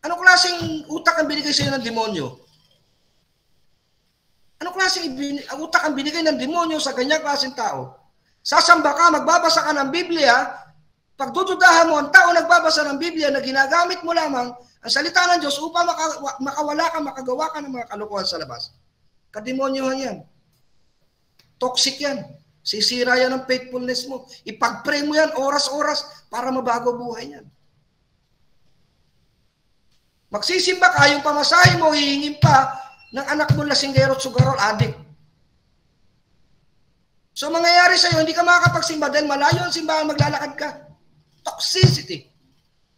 Anong klaseng utak ang binigay sa iyo ng demonyo? Anong klaseng utak ang binigay ng demonyo sa ganyang klaseng tao? Sasamba ka, magbabasa ka ng Biblia, pagdududahan mo ang tao nagbabasa ng Biblia na ginagamit mo lamang ang salita ng Diyos upang makawala ka, makagawa ka ng mga kalokohan sa labas. Kademonyohan yan. Toxic yan. Sisira yan ang faithfulness mo. Ipag-pray mo yan oras-oras para mabago buhay yan. Magsisimba ka, yung pamasahe mo, hihingin pa ng anak mo lasinggero at sugarol, adik. So mangyayari sa'yo, hindi ka makakapagsimba dahil malayo ang simbahan, maglalakad ka. Toxicity.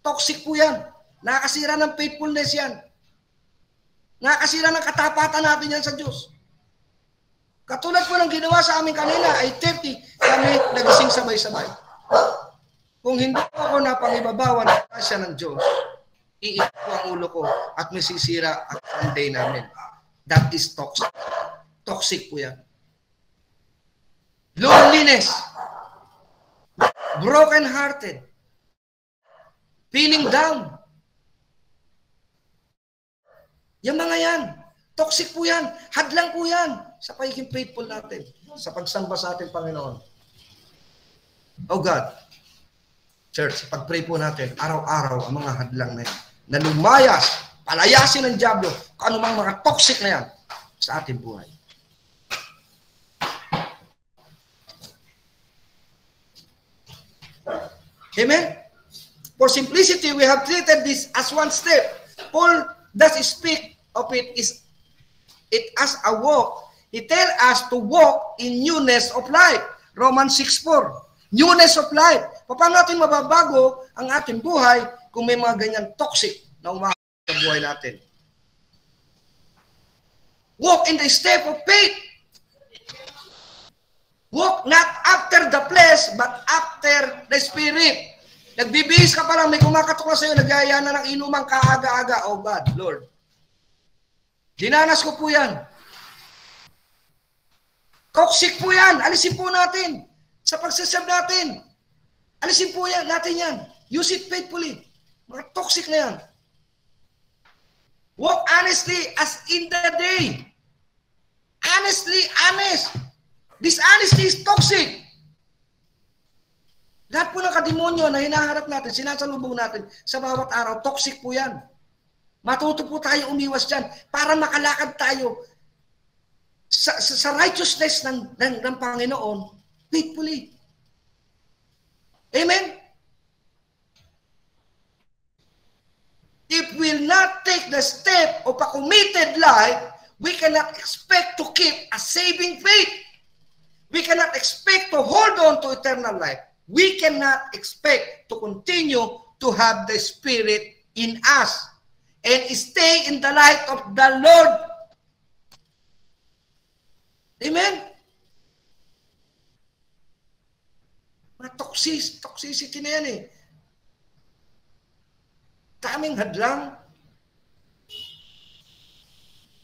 Toxic po yan. Nakakasira ng faithfulness yan. Nakakasira ng katapatan natin yan sa Diyos. Katulad po ng ginawa sa amin kanina ay 30 kami nagising sabay-sabay. Kung hindi ko ako napangibabawan ng grasya ng Diyos, iikot ko ang ulo ko at masisira ang day namin. That is toxic. Toxic po yan. Loneliness. Broken-hearted. Feeling down. Yung mga yan. Toxic po yan. Hadlang po yan sa pagiging faithful natin. Sa pagsamba sa ating Panginoon. Oh God. Church, pag-pray po natin, araw-araw ang mga hadlang na yan. Na lumayas, palayasin ng Diablo, kung anumang mga toxic na yan sa ating buhay. Amen? For simplicity, we have treated this as one step. Paul does speak of it as a walk. He tells us to walk in newness of life. Romans 6:4. Newness of life. Paano natin mababago ang ating buhay kung may mga ganyan toxic na umakyat sa buhay natin? Walk in the step of faith. Walk not after the flesh, but after the Spirit. Nagbibihis ka pa lang, may kumakatok na sa'yo, nagyaya na ng inumang kaaga-aga. Oh God, Lord. Dinanas ko po yan. Toxic po yan. Alisin po natin. Sa pagsasab natin. Alisin po yan, natin yan. Use it faithfully. Mga toxic na yan. Walk honestly as in the day. Honestly, honest. Dishonesty is toxic. Lahat po ng kademonyo na hinaharap natin, sinasalubong natin sa bawat araw, toxic po yan. Matuto po tayo umiwas dyan para makalakad tayo sa righteousness ng Panginoon faithfully. Amen? If we will not take the step of a committed life, we cannot expect to keep a saving faith. We cannot expect to hold on to eternal life. We cannot expect to continue to have the Spirit in us and stay in the light of the Lord. Amen? Mga toxicity na yan eh. Daming hadlang.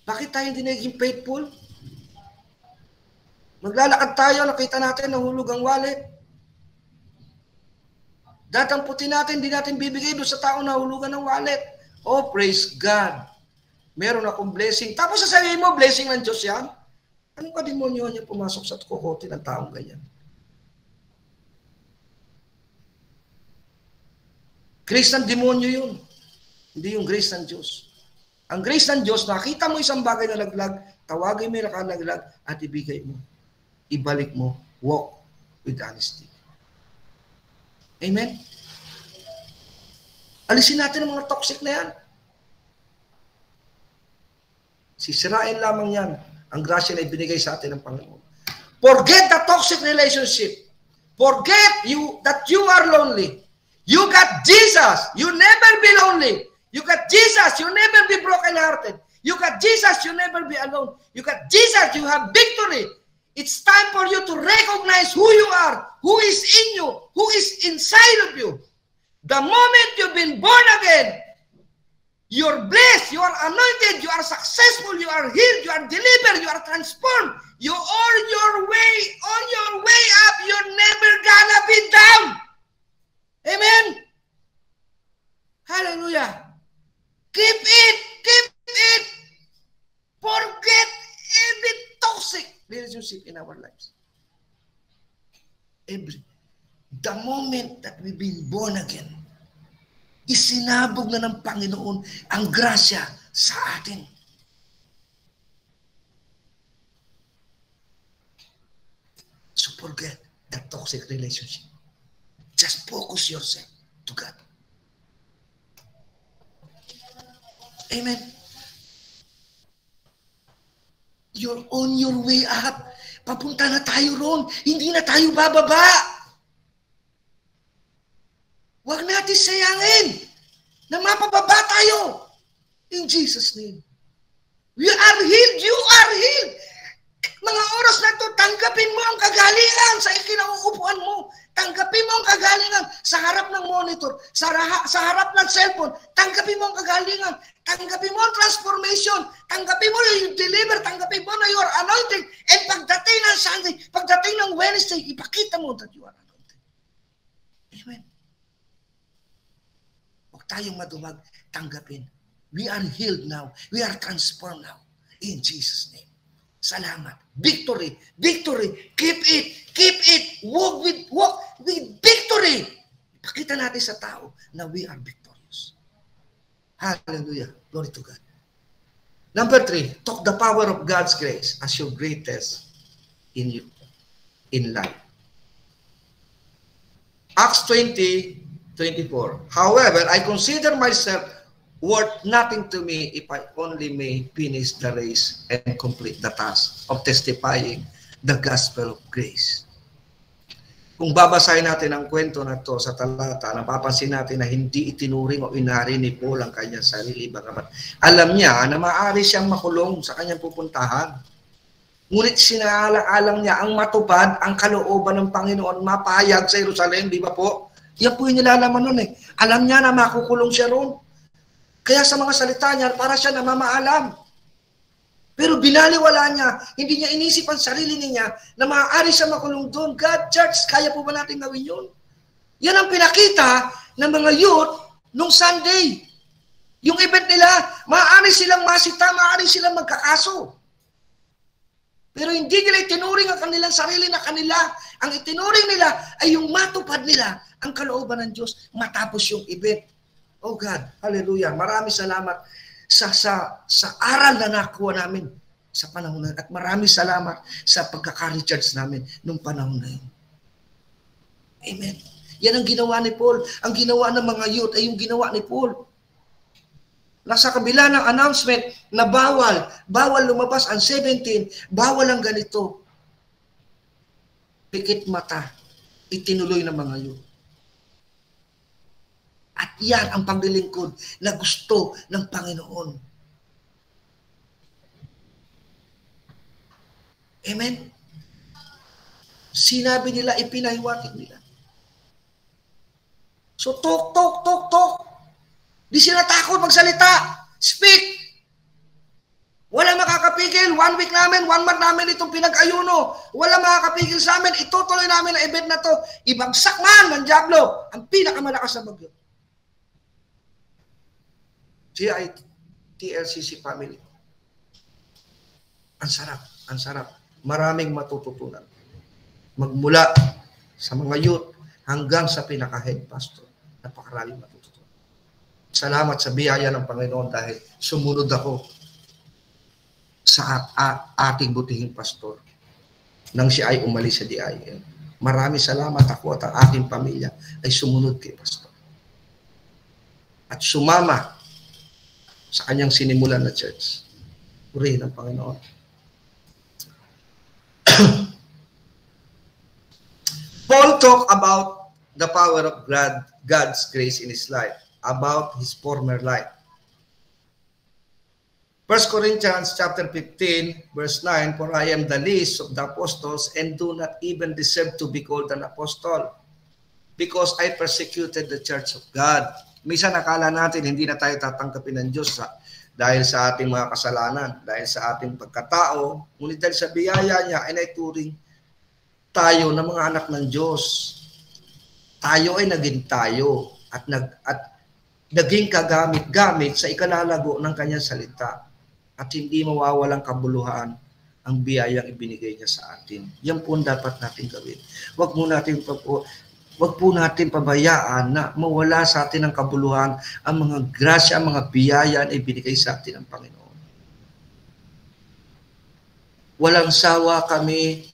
Bakit tayo hindi naging faithful? Maglalakad tayo, nakita natin, nahulog ang wallet. Datamputin natin, hindi natin bibigay doon sa tao na hulugan ng wallet. Oh, praise God. Meron akong blessing. Tapos sasabihin mo, blessing ng Diyos yan? Anong kademonyo niya pumasok sa kukote ng taong ganyan? Grace ng demonyo yun. Hindi yung grace ng Diyos. Ang grace ng Diyos, nakita mo isang bagay na laglag, tawagin mo yung nakalaglag at ibigay mo. Ibalik mo. Walk with honesty. Amen? Alisin natin ang mga toxic na yan. Sisirain lamang yan ang grasya na ibinigay sa atin ng Panginoon. Forget the toxic relationship. Forget that you are lonely. You got Jesus. You never be lonely. You got Jesus. You never be brokenhearted. You got Jesus. You never be alone. You got Jesus. You have victory. It's time for you to recognize who you are, who is in you, who is inside of you. The moment you've been born again, you're blessed, you are anointed, you are successful, you are healed, you are delivered, you are transformed. You are on your way up. You're never gonna be down. Amen? Hallelujah. Keep it. Forget every toxic relationship in our lives. The moment that we've been born again, isinabog na ng Panginoon ang grasya sa atin. So forget that toxic relationship. Just focus yourself to God. Amen. You're on your way up. Papunta na tayo ron. Hindi na tayo bababa. Huwag natin sayangin na mapababa tayo. In Jesus' name. We are healed. You are healed. Mga oras na to, tanggapin mo ang kagalingan sa ikinauupuan mo. Tanggapin mo ang kagalingan sa harap ng monitor, sa harap ng cellphone. Tanggapin mo ang kagalingan. Tanggapin mo ang transformation. Tanggapin mo yung deliver. Tanggapin mo na you are anointed. And pagdating ng Sunday, pagdating ng Wednesday, ipakita mo that you are anointed. Amen. Huwag tayong madumag. Tanggapin. We are healed now. We are transformed now. In Jesus' name. Salamat. Victory. Victory. Keep it. Keep it. Walk with victory. Ipakita natin sa tao na we are victorious. Hallelujah. Glory to God. Number 3, talk the power of God's grace as your greatest in life. Acts 20:24. However, I consider myself worth nothing to me if I only may finish the race and complete the task of testifying the gospel of grace. Kung babasahin natin ang kwento na to sa talata, napapansin natin na hindi itinuring o inari ni Paul ang kanyang sarili. Bagamat alam niya na maaari siyang makulong sa kanyang pupuntahan. Ngunit sinaalang-alang niya ang matupad ang kalooban ng Panginoon, mapahayag sa Jerusalem, di ba po? Yan po yung nilalaman nun eh. Alam niya na makukulong siya roon. Kaya sa mga salita niya, para siya namamaalam. Pero binaliwala niya, hindi niya inisip ang sarili niya na maaari siya makulong doon. God, church, kaya po ba natin gawin yun? Yan ang pinakita ng mga youth nung Sunday. Yung event nila, maaari silang masita, maaari silang magkakaso. Pero hindi nila itinuring ang kanilang sarili na kanila. Ang itinuring nila ay yung matupad nila ang kalooban ng Diyos matapos yung event. Oh God, hallelujah. Maraming salamat sa aral na nakuha namin sa panahon na yun. At maraming salamat sa pagkaka-recharge namin nung panahon na yun. Amen. Yan ang ginawa ni Paul. Ang ginawa ng mga youth ay yung ginawa ni Paul. Nasa kabila ng announcement na bawal lumabas ang 17, bawal ang ganito. Pikit mata, itinuloy ng mga youth. At yan ang paglilingkod na gusto ng Panginoon. Amen? Sinabi nila, ipinahiwatig nila. So talk. Di sila takot magsalita. Speak. Wala makakapigil. 1 week namin, 1 month namin itong pinag-ayuno. Wala makakapigil sa amin. Itutuloy namin ang event na to. Ibagsak man ng Diablo ang pinakamalakas na bagyo. TLCC family. Ang sarap. Maraming matututunan. Magmula sa mga youth hanggang sa pinaka-head pastor. Napakaraming matututunan. Salamat sa biyaya ng Panginoon dahil sumunod ako sa ating butihing pastor nang siya ay umalis sa DIL. Maraming salamat ako at ang aking pamilya ay sumunod kay pastor. At sumama sa kanyang sinimulan na church. Purihin ang Panginoon. Paul talked about the power of God's grace in his life, about his former life. 1 Corinthians chapter 15, verse 9, for I am the least of the apostles and do not even deserve to be called an apostle because I persecuted the church of God. Minsan nakala natin hindi na tayo tatanggapin ng Diyos dahil sa ating mga kasalanan, dahil sa ating pagkatao, ngunit dahil sa biyaya niya ay naituring tayo na mga anak ng Diyos. Tayo ay naging tayo at naging kagamit-gamit sa ikalalago ng kanyang salita at hindi mawawalang kabuluhan ang biyayang ibinigay niya sa atin. Yan po ang dapat natin gawin. Wag po natin pabayaan na mawala sa atin ang kabuluhan, ang mga grasya, ang mga biyaya na ibinigay sa atin ng Panginoon. Walang sawa kami,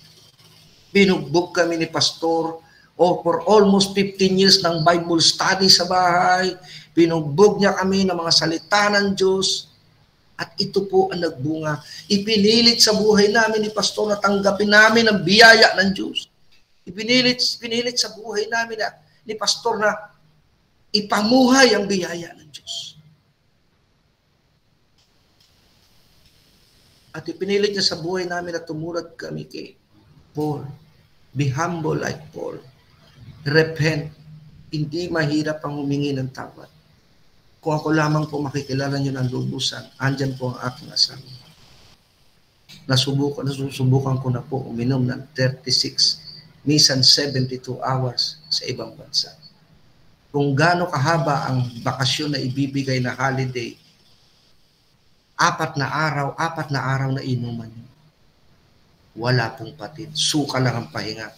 binugbog kami ni pastor, for almost 15 years ng Bible study sa bahay, binugbog niya kami ng mga salita ng Diyos, at ito po ang nagbunga. Ipinilit sa buhay namin ni pastor na tanggapin namin ang biyaya ng Diyos. Ipinilit sa buhay namin ni pastor na ipamuhay ang biyaya ng Diyos. At ipinilit niya sa buhay namin na tumulad kami kay Paul. Be humble like Paul. Repent. Hindi mahirap ang humingi ng tawad. Kung ako lamang po makikilala niyo ng lubusan, andyan po ang aking asawa. Nasusubukan ko na po uminom ng 36, minsan 72 hours sa ibang bansa. Kung gaano kahaba ang bakasyon na ibibigay na holiday, 4 na araw na inuman niyo. Wala pong patid. Suka lang ang pahinga.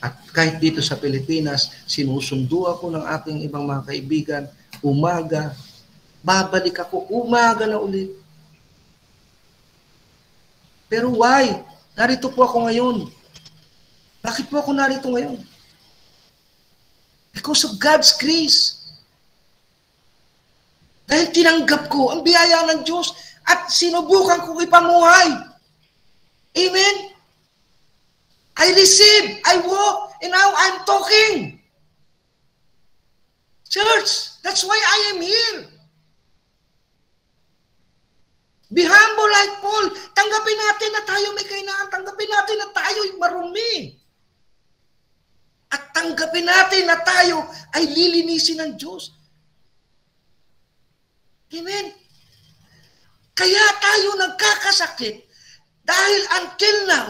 At kahit dito sa Pilipinas, sinusundo ako ng aking ibang mga kaibigan, umaga, babalik ako, umaga na ulit. Pero why? Narito po ako ngayon. Bakit po ako narito ngayon? Because of God's grace. Dahil tinanggap ko ang biyaya ng Diyos at sinubukan kong ipamuhay. Amen? I receive, I walk, and now I'm talking. Church, that's why I am here. Be humble like Paul. Tanggapin natin na tayo may kahinaan. Tanggapin natin na tayo'y marumi. At tanggapin natin na tayo ay lilinisin ng Diyos. Amen? Kaya tayo nagkakasakit dahil until now,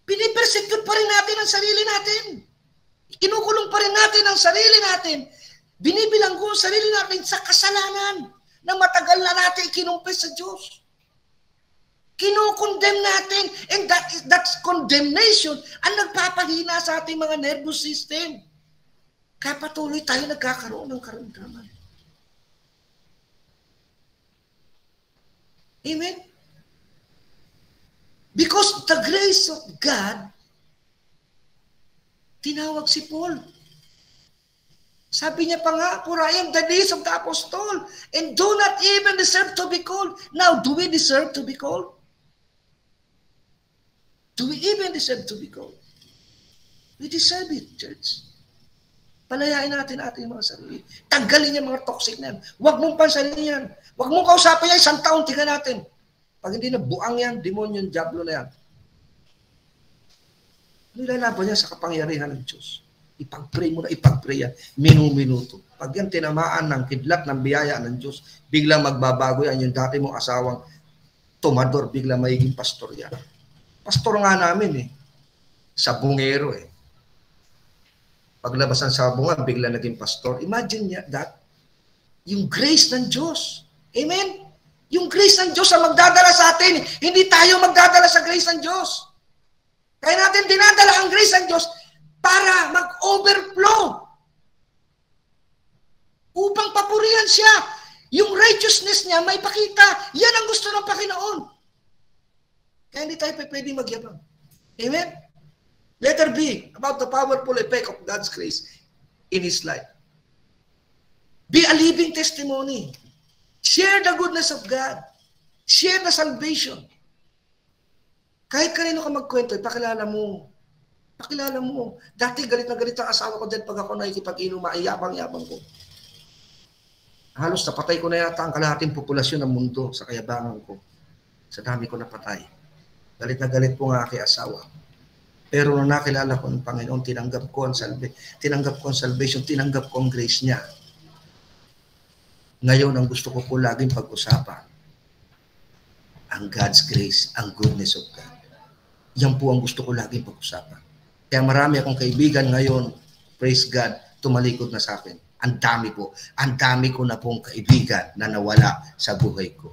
pinipersecute pa rin natin ang sarili natin. Kinukulong pa rin natin ang sarili natin. Binibilang ko ang sarili natin sa kasalanan na matagal na natin kinumpis sa Diyos. Kinukondemn natin, and that's condemnation ang nagpapahina sa ating mga nervous system. Kaya patuloy tayo nagkakaroon ng karamdaman. Amen? Because the grace of God, tinawag si Paul. Sabi niya pa nga, for I am the days of the apostle, and do not even deserve to be called. Now, do we deserve to be called? Do we even deserve to be called? We deserve it, church. Palayain natin ating mga sarili. Tanggalin yung mga toxic na yan. Huwag mong pansalin yan. Huwag mong kausapin yan, 1 taon, tingnan natin. Pag hindi na buang yan, demonyo, diablo na yan. Nilalaban niya sa kapangyarihan ng Diyos. Ipag-pray mo na, ipag-pray yan. Minu-minuto. Pag yan tinamaan ng kidlat ng biyaya ng Diyos, biglang magbabago yan. Yung dati mong asawang tomador, biglang magiging pastor yan. Pastor nga namin eh. Sabungero eh. Paglabas ng sabungan, bigla naging pastor. Imagine niya that. Yung grace ng Diyos. Amen? Yung grace ng Diyos ang magdadala sa atin. Hindi tayo magdadala sa grace ng Diyos. Kaya natin dinadala ang grace ng Diyos para mag-overflow. Upang papurihan siya. Yung righteousness niya may pakita. Yan ang gusto ng Panginoon. Kaya hindi tayo pwede magyabang. Amen? Letter B, about the powerful effect of God's grace in His life. Be a living testimony. Share the goodness of God. Share the salvation. Kahit kanino ka magkwento, pakilala mo. Pakilala mo. Dati galit na galit ang asawa ko dyan pag ako nakikipag-inom, maiyabang-yabang ko. Halos napatay ko na yata ang kalahating populasyon ng mundo sa kayabangan ko. Sa dami ko napatay. Galit na galit po nga kay asawa. Pero nung nakilala ko ng Panginoon, tinanggap ko ang salvation, tinanggap ko ang grace niya. Ngayon, ang gusto ko po laging pag-usapan, ang God's grace, ang goodness of God. Yan po ang gusto ko laging pag-usapan. Kaya marami akong kaibigan ngayon, praise God, tumalikod na sa akin. Ang dami ko na pong kaibigan na nawala sa buhay ko.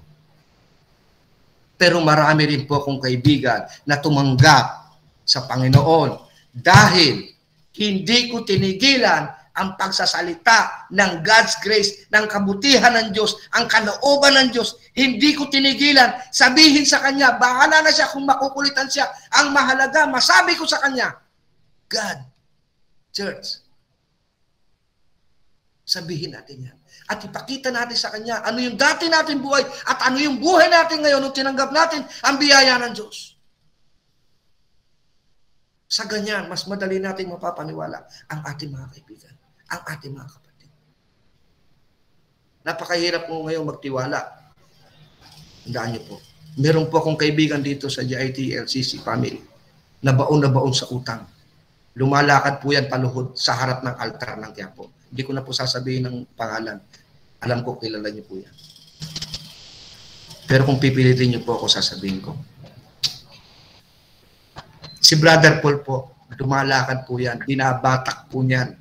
Pero marami rin po akong kaibigan na tumanggap sa Panginoon dahil hindi ko tinigilan ang pagsasalita ng God's grace, ng kabutihan ng Diyos, ang kalooban ng Diyos. Hindi ko tinigilan sabihin sa Kanya, bahala na siya kung makukulitan siya. Ang mahalaga, masabi ko sa Kanya, God, church, sabihin natin yan. At ipakita natin sa Kanya ano yung dati natin buhay at ano yung buhay natin ngayon nung tinanggap natin ang biyaya ng Diyos. Sa ganyan, mas madali natin mapapaniwala ang ating mga kaibigan, ang ating mga kapatid. Napakahirap po ngayon magtiwala. Tandaan niyo po. Meron po akong kaibigan dito sa GIT LCC family na baon sa utang. Lumalakad po yan paluhod sa harap ng altar ng Quiapo. Hindi ko na po sasabihin ng pangalan. Alam ko, kilala niyo po yan. Pero kung pipilitin niyo po ako, sasabihin ko. Si Brother Paul po, lumalakad po yan. Binabatak po niyan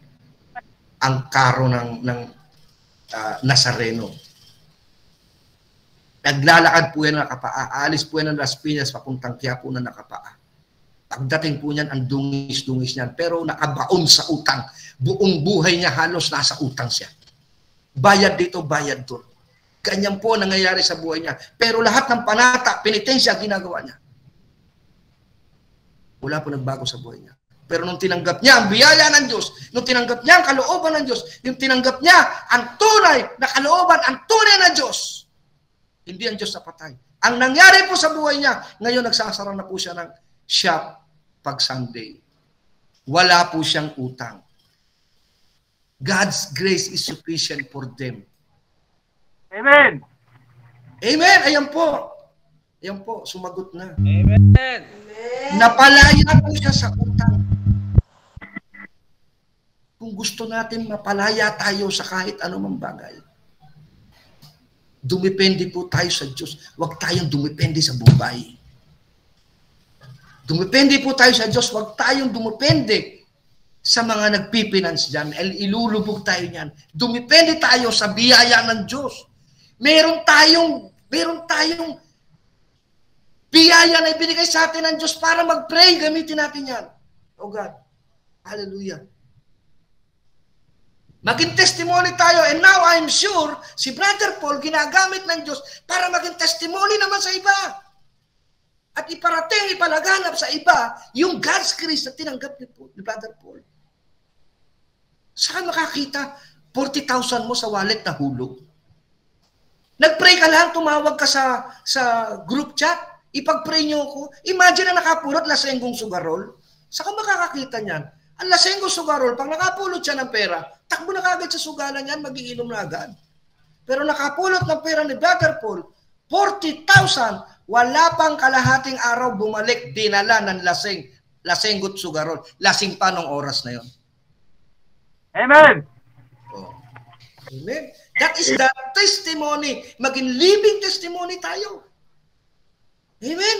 ang karo ng Nazareno. Naglalakad po yan na nakapaa. Aalis po yan ng Las Piñas papuntang Quiapo na nakapaa. Pagdating po niyan, ang dungis-dungis niyan. Pero nakabaon sa utang. Buong buhay niya halos nasa utang siya. Bayad dito, bayad doon. Ganyan po nangyayari sa buhay niya. Pero lahat ng panata, penitensya, ginagawa niya. Wala po nagbago sa buhay niya. Pero nung tinanggap niya ang biyaya ng Diyos, nung tinanggap niya ang kalooban ng Diyos, yung tinanggap niya ang tunay na kalooban, ang tunay na Diyos, hindi ang Diyos na patay. Ang nangyari po sa buhay niya, ngayon nagsasara na po siya ng shop pag Sunday. Wala po siyang utang. God's grace is sufficient for them. Amen. Amen. Ayan po. Ayan po. Sumagot na. Amen. Napalaya po siya sa utang. Kung gusto natin mapalaya tayo sa kahit anumang bagay, dumipende po tayo sa Diyos. Huwag tayong dumipende sa Bombay. Dumipende po tayo sa Diyos. Huwag tayong dumipende sa mga nagpipinance dyan. Ilulubog tayo niyan. Dumipende tayo sa biyaya ng Diyos. Meron tayong biyaya na ibinigay sa atin ng Diyos para mag-pray. Gamitin natin yan. Oh God. Hallelujah. Maging testimony tayo. And now I'm sure si Brother Paul ginagamit ng Diyos para maging testimony naman sa iba. At iparating, ipalaganap sa iba yung God's grace na tinanggap ni Brother Paul. Saan makakita 40,000 mo sa wallet na hulog? Nag-pray ka lang, tumawag ka sa group chat, ipag-pray nyo ako. Imagine na nakapulot lasenggong sugarol. Saan ka makakakita niyan? Ang lasenggong sugarol, pag nakapulot siya ng pera, takbo na kagad sa sugalan yan, magiinom na agad. Pero nakapulot ng pera ni Brother Paul, 40,000, wala pang kalahating araw bumalik, dinala ng lasenggot sugarol. Lasing pa nung oras na yon. Amen. Oh. Amen. That is the testimony. Maging living testimony tayo. Amen.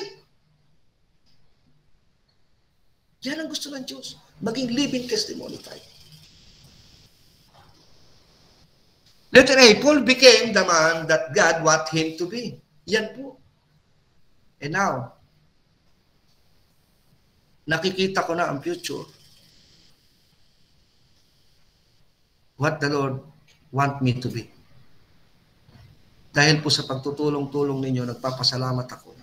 Yan ang gusto ng Diyos. Maging living testimony tayo. Letter A, Paul became the man that God want him to be. Yan po. And now, nakikita ko na ang future. What the Lord want me to be. Dahil po sa pagtutulong-tulong ninyo, nagpapasalamat ako.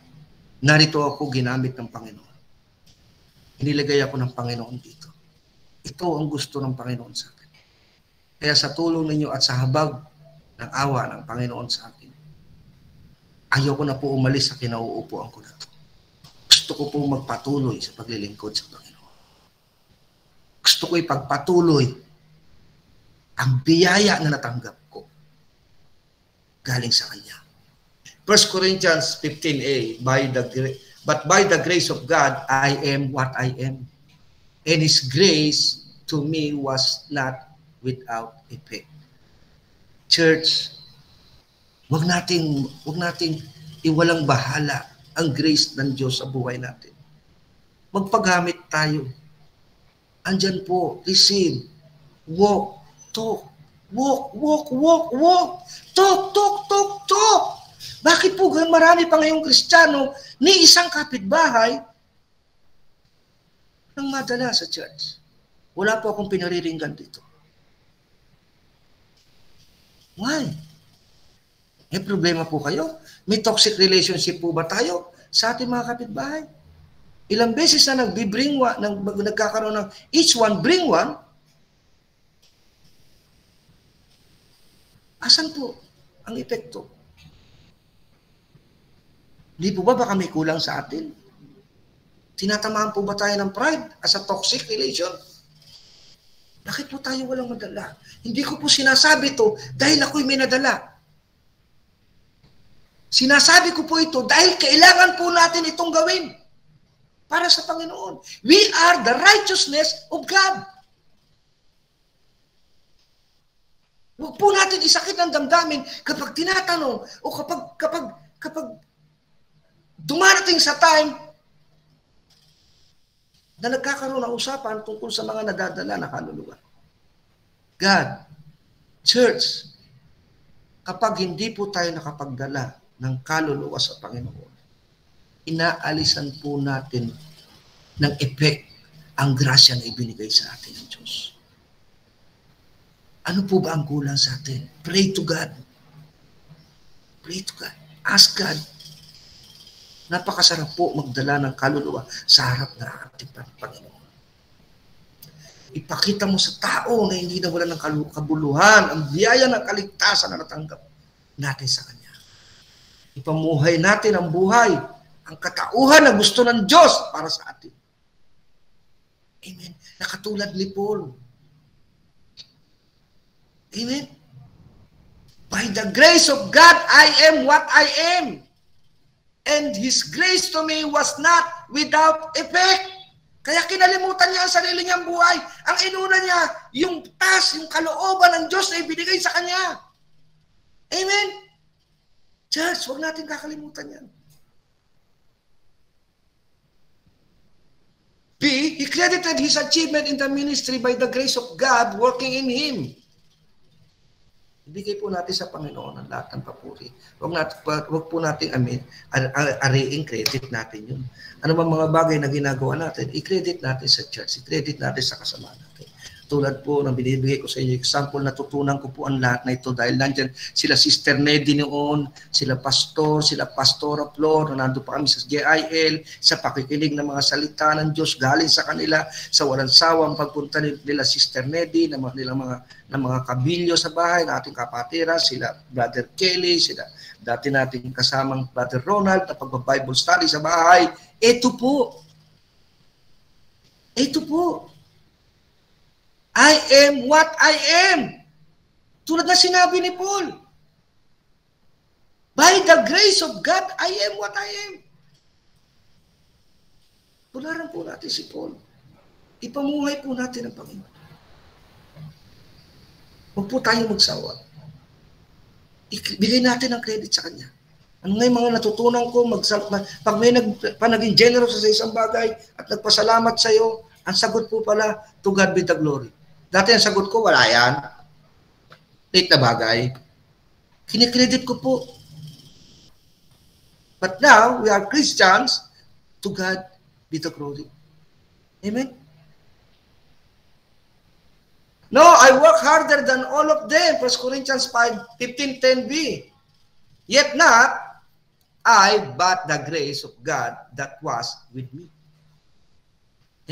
Narito ako ginamit ng Panginoon. Inilagay ako ng Panginoon dito. Ito ang gusto ng Panginoon sa akin. Kaya sa tulong ninyo at sa habag ng awa ng Panginoon sa akin, ayaw ko na po umalis sa kinauupuan ko na ito. Gusto ko po magpatuloy sa paglilingkod sa Panginoon. Gusto ko ipagpatuloy ang biyaya na natanggap ko galing sa Kanya. 1 Corinthians 15a, but by the grace of God, I am what I am. And His grace to me was not without effect. Church, wag nating iwalang bahala ang grace ng Diyos sa buhay natin. Magpagamit tayo. Andyan po, receive, walk, talk, walk, talk. Bakit po marami pa ngayong Kristiyano ni isang kapitbahay nang madala sa church? Wala po akong pinariringgan dito. Why? May problema po kayo? May toxic relationship po ba tayo sa ating mga kapitbahay? Ilang beses na nagkakaroon ng each one bring one. Asan po ang epekto? Hindi po ba baka may kulang sa atin? Tinatamaan po ba tayo ng pride as a toxic relation? Bakit po tayo walang madala? Hindi ko po sinasabi to dahil ako'y may nadala. Sinasabi ko po ito dahil kailangan po natin itong gawin para sa Panginoon. We are the righteousness of God. Huwag po natin isakit ang damdamin kapag tinatanong o kapag dumarating sa time na nagkakaroon ng usapan tungkol sa mga nadadala na kaluluwa. God, church, kapag hindi po tayo nakapagdala ng kaluluwa sa Panginoon, inaalisan po natin ng effect ang grasya na ibinigay sa atin ng Diyos. Ano po ba ang kulang sa atin? Pray to God. Pray to God. Ask God. Napakasarap po magdala ng kaluluwa sa harap ng ating Panginoon. Ipakita mo sa tao na hindi na wala ng kabuluhan, ang biyaya ng kaligtasan na natanggap natin sa Kanya. Ipamuhay natin ang buhay, ang katauhan na gusto ng Diyos para sa atin. Amen. Nakatulad ni Paul. Amen. By the grace of God, I am what I am. And His grace to me was not without effect. Kaya kinalimutan niya ang sarili niyang buhay. Ang inuna niya, yung task, yung kalooban ng Diyos na ibinigay sa Kanya. Amen. Church, huwag natin kakalimutan yan. B, he credited his achievement in the ministry by the grace of God working in him. Ibigay po natin sa Panginoon ang lahat ng papuri. Huwag po natin ariing credit natin yun. Ano bang mga bagay na ginagawa natin, i-credit natin sa church, i-credit natin sa kasama natin. Tulad po ng binibigay ko sa inyo, example, natutunan ko po ang lahat na ito dahil nandyan sila Sister Nedy noon, sila Pastor, sila Pastora Flor, na nandun pa kami sa JIL, sa pakikinig ng mga salita ng Diyos galing sa kanila, sa walang sawang pagpunta nila Sister Nedy, ng mga kabilyo sa bahay, ng ating kapatira, sila Brother Kelly, sila dati nating kasamang Brother Ronald, na pag-Bible study sa bahay. Ito po. I am what I am. Tulad na sinabi ni Paul. By the grace of God, I am what I am. Tularan po natin si Paul. Ipamuhay po natin ang Panginoon. Huwag po tayong magsawa. Ibigay natin ang credit sa Kanya. Ano nga yung mga natutunan ko, pag may naging generous sa isang bagay at nagpasalamat sa iyo, ang sagot po pala, to God be the glory. Dati ang sagot ko, wala yan. Late na bagay. Kinikredit ko po. But now, we are Christians, to God be the glory. Amen? No, I work harder than all of them. 1 Corinthians 5:15-10b. Yet not I, but the grace of God that was with me.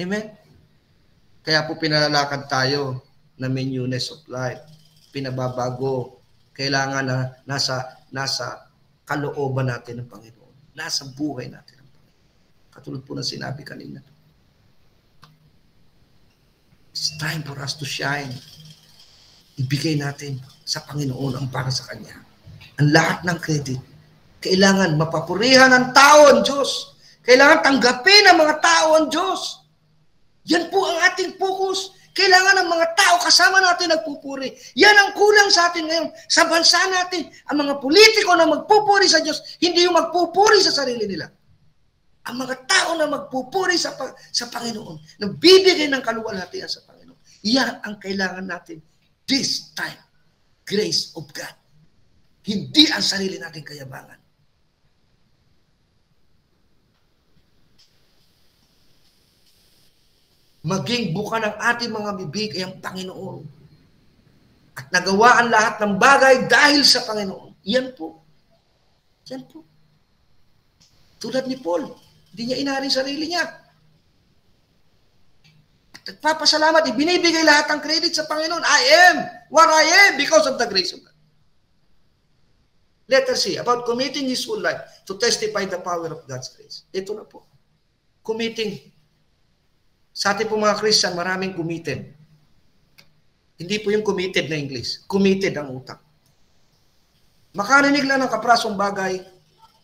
Amen? Kaya po pinalalakad tayo na may newness of life. Pinababago. Kailangan na nasa kalooban natin ng Panginoon. Nasa buhay natin ng Panginoon. Katulad po ng sinabi kanina. It's time for us to shine. Ibigay natin sa Panginoon ang para sa Kanya. Ang lahat ng credit. Kailangan mapapurihan ng tao ang Diyos. Kailangan tanggapin ng mga tao ang Diyos. Yan po ang ating focus. Kailangan ng mga tao kasama natin nagpupuri. Yan ang kulang sa atin ngayon. Sa bansa natin, ang mga politiko na magpupuri sa Diyos, hindi yung magpupuri sa sarili nila. Ang mga tao na magpupuri sa Panginoon, na bibigay ng kaluwalhatian sa Panginoon. Yan ang kailangan natin this time. Grace of God. Hindi ang sarili nating kayabangan. Maging buka ng ating mga bibig ay ang Panginoon. At nagawa ang lahat ng bagay dahil sa Panginoon. Yan po. Yan po. Tulad ni Paul, hindi niya inari sarili niya. At nagpapasalamat, ibinibigay lahat ng credit sa Panginoon. I am what I am because of the grace of God. Letter C, about committing his whole life to testify the power of God's grace. Ito na po. Committing. Sa ating po mga Christian, maraming committed. Hindi po yung committed na English. Committed ang utak. Makarinig lang ng kaprasong bagay,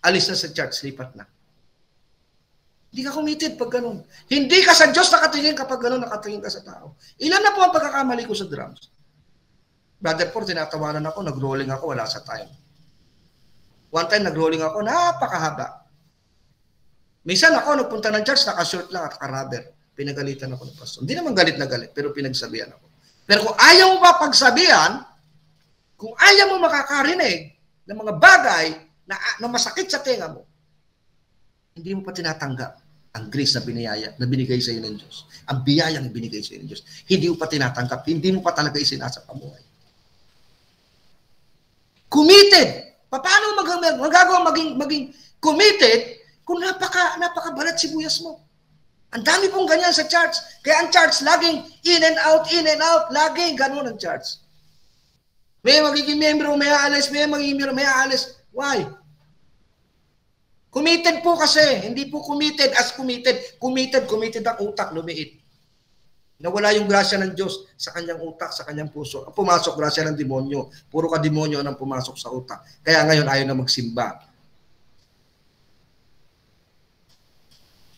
alis na sa church, lipat na. Hindi ka committed pag ganun. Hindi ka sa Diyos nakatingin kapag ganun nakatingin ka sa tao. Ilan na po ang pagkakamali ko sa drums? Brother Paul, tinatawanan ako, nag-rolling ako, wala sa time. One time, nag-rolling ako, napakahaba. Minsan ako, nagpunta ng church, naka-short lang at naka-rubber. Pinagalitan ako ng pastor. Hindi naman galit na galit, pero pinagsabihan ako. Pero kung ayaw mo pa pagsabihan, kung ayaw mo makakarinig ng mga bagay na masakit sa tenga mo, hindi mo pa tinatanggap ang grace na binigay sa iyo ng Diyos. Ang biyayang binigay sa iyo ng Diyos. Hindi mo pa tinatanggap, hindi mo pa talaga isinasa pamuhay. Committed! Paano magagawa maging committed kung napakabalat sibuyas mo? Ang dami pong ganyan sa church. Kaya ang church laging in and out, laging ganun ang church. May magiging membro, may aalis, may magiging membro, may aalis. Why? Committed po kasi. Hindi po committed as committed. Committed ang utak, lumiit. Nawala yung grasya ng Diyos sa kanyang utak, sa kanyang puso. Pumasok grasya ng demonyo. Puro ka demonyo ang pumasok sa utak. Kaya ngayon ayaw na magsimba.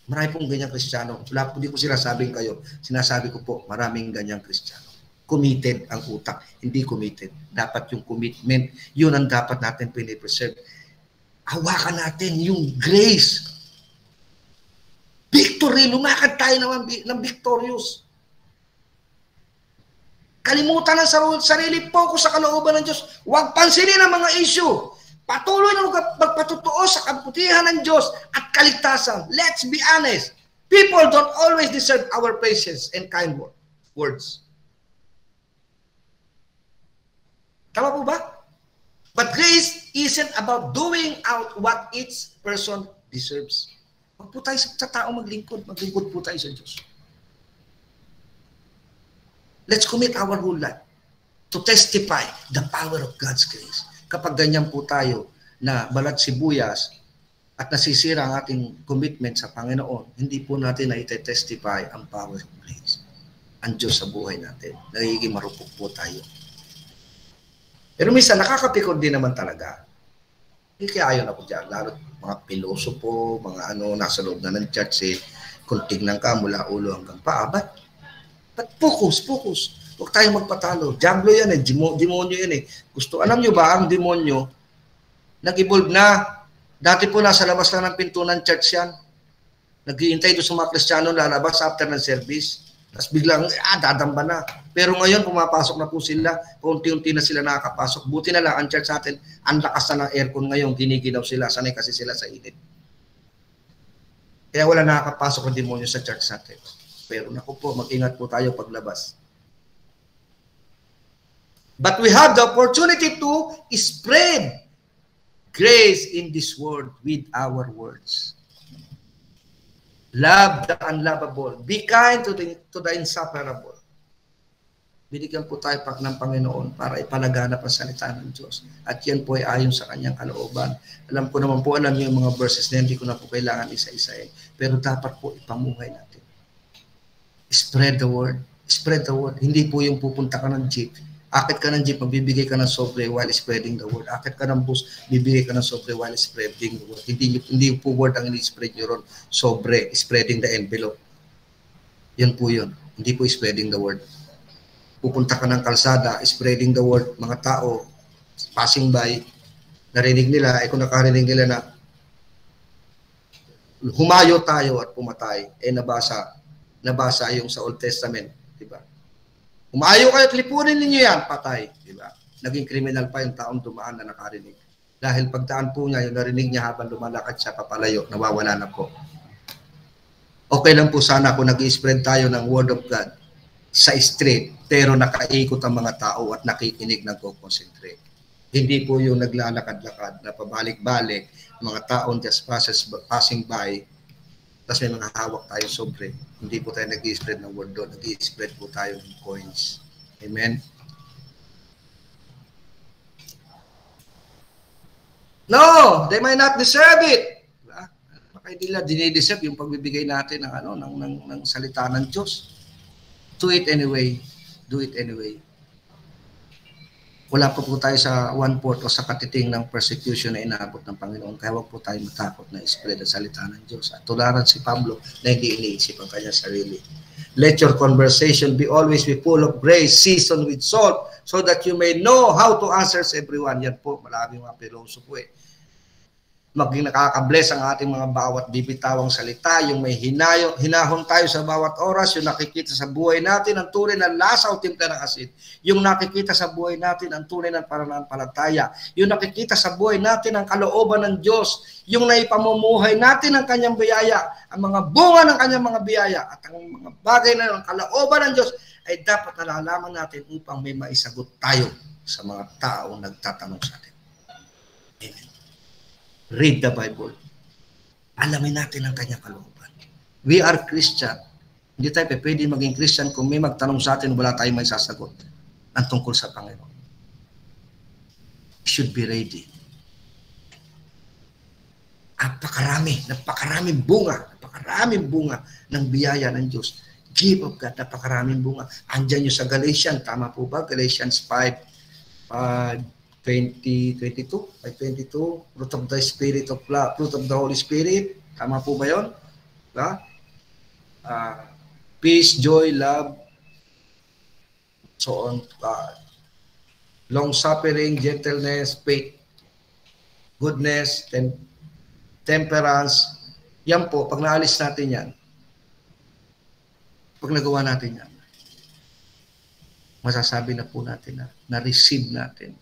Marami pong ganyang Kristiyano. Hindi ko sinasabing kayo. Sinasabi ko po, maraming ganyang Kristiyano. Committed ang utak. Hindi committed. Dapat yung commitment, yun ang dapat natin pinipreserve. Hawakan natin yung grace. Victory. Lumakad tayo naman ng victorious. Kalimutan ang sarili, focus sa kalooban ng Diyos. Huwag pansinin ang mga issue. Patuloy na magpatutuo sa kabutihan ng Diyos at kaligtasan. Let's be honest. People don't always deserve our patience and kind words. Tama po ba? But grace isn't about doing out what each person deserves. Huwag po tayo sa tao maglingkod. Maglingkod po tayo sa Diyos. Let's commit our whole life to testify the power of God's grace. Kapag ganyan po tayo na balat sibuyas at nasisira ang ating commitment sa Panginoon, hindi po natin na ite-testify ang power of grace. Ang Diyos sa buhay natin. Nagiging marupok po tayo. Pero minsan, nakakapikon din naman talaga. Hindi kaya ayaw na po dyan. Lalo mga pilosopo, mga nasa loob na ng church, kung tignan ka mula ulo hanggang paa, but focus. Huwag tayong magpatalo. Diablo yan demonyo yan alam nyo ba, ang demonyo, nag-evolve na. Dati po nasa labas lang ng pinto ng church yan. Naghihintay doon sa mga Kristiyano lalabas after ng service. Tapos biglang, dadamba na. Pero ngayon, pumapasok na po sila. Unti-unti na sila nakakapasok. Buti na lang, ang church natin, ang lakas na ng aircon ngayon, giniginaw sila. Sanay kasi sila sa init. Kaya wala nakakapasok ng demonyo sa church natin. Pero naku po, mag-ingat po tayo paglabas. But we have the opportunity to spread grace in this world with our words. Love the unlovable. Be kind to the insufferable. Binigyan po tayo ng Panginoon para ipalaganap ang salita ng Diyos. At yan po ay ayon sa kanyang kalooban. Alam ko naman po, alam niyo yung mga verses na hindi ko na po kailangan isa-isa Pero dapat po ipamuhay natin. Spread the word. Spread the word. Hindi po yung pupunta ka ng jeep. Akit ka ng jeep, magbibigay ka ng sobre while spreading the word. Akit ka ng bus, bibigay ka ng sobre while spreading the word. Hindi po word ang ini-spread nyo ron. Sobre, spreading the envelope. Yan po yun. Hindi po spreading the word. Pupunta ka ng kalsada, spreading the word. Mga tao, passing by, narinig nila, kung nakarinig nila na humayo tayo at pumatay, nabasa yung sa Old Testament, di ba? Umayo kayo at lipunin ninyo yan, patay, di ba? Naging kriminal pa yung taong dumaan na nakarinig. Dahil pagdaan po niya, yung narinig niya habang lumalakad siya papalayo, nawawala na po. Okay lang po sana kung nag-spread tayo ng Word of God sa street, pero nakaikot ang mga tao at nakikinig ng concentrate. Hindi po yung naglalakad-lakad na pabalik-balik, mga taong just passing by, tapos may mga hawak tayo sobre. Hindi po tayo nag-i-spread ng word doon. Nag-i-spread po tayo ng coins. Amen? No! They might not deserve it. Baka hindi nila dinideserve yung pagbibigay natin ng salita ng Diyos. Do it anyway. Do it anyway. Wala pa po tayo sa 1/4 o sa katiting ng persecution na inabot ng Panginoon. Kaya huwag po tayo matakot na spread ang salita ng Diyos. At tularan si Pablo na hindi iniisip ang kanyang sarili. Let your conversation be always be full of grace, seasoned with salt, so that you may know how to answer everyone. Yan po, maraming mga piloso po eh. Maging nakaka-bless ang ating mga bawat bibitawang salita, yung may hinahon tayo sa bawat oras, yung nakikita sa buhay natin ang tunay na lasa o timpla ng asin, yung nakikita sa buhay natin ang tunay ng pananampalataya, yung nakikita sa buhay natin ang kalooban ng Diyos, yung naipamumuhay natin ang kanyang biyaya, ang mga bunga ng kanyang mga biyaya, at ang mga bagay na ng kalooban ng Diyos ay dapat nalalaman natin upang may maisagot tayo sa mga taong nagtatanong sa atin. Amen. Read the Bible. Alamin natin ang kanyang kalooban. We are Christian. Hindi tayo pwede maging Christian kung may magtanong sa atin, wala tayong may sasagot ang tungkol sa Panginoon. We should be ready. Napakaraming bunga ng biyaya ng Diyos. Give of God, napakaraming bunga. Andyan yung sa Galatians, tama po ba? Galatians 5:22, fruit of the Spirit of love, fruit of the Holy Spirit. Tama po ba yun? Peace, joy, love, so on. Long-suffering, gentleness, faith, goodness, temperance. Yan po, pag naalis natin yan, pag nagawa natin yan, masasabi na po natin na na-receive natin.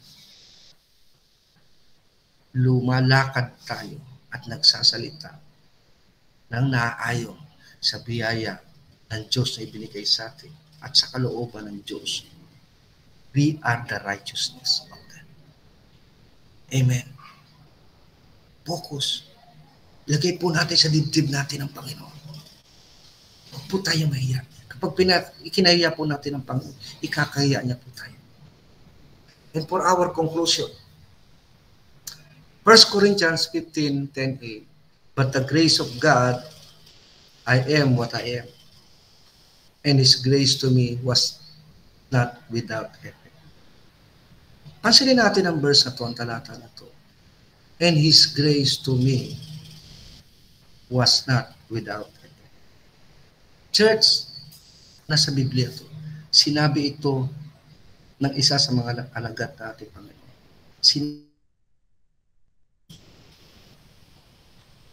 Lumalakad tayo at nagsasalita ng naaayon sa biyaya ng Diyos na ibinigay sa atin at sa kalooban ng Diyos. We are the righteousness of God. Amen. Focus. Lagay po natin sa dibdib natin ang Panginoon. Huwag po tayo mahiya. Kapag ikinahiya po natin ang Panginoon, ikakahiya niya po tayo. And for our conclusion, 1 Corinthians 15:10a, but the grace of God, I am what I am, and His grace to me was not without effort. Pansinin natin ang verse na to, ang talata na to. And His grace to me was not without effort. Church, nasa Biblia to. Sinabi ito ng isa sa mga alagad natin, Panginoon.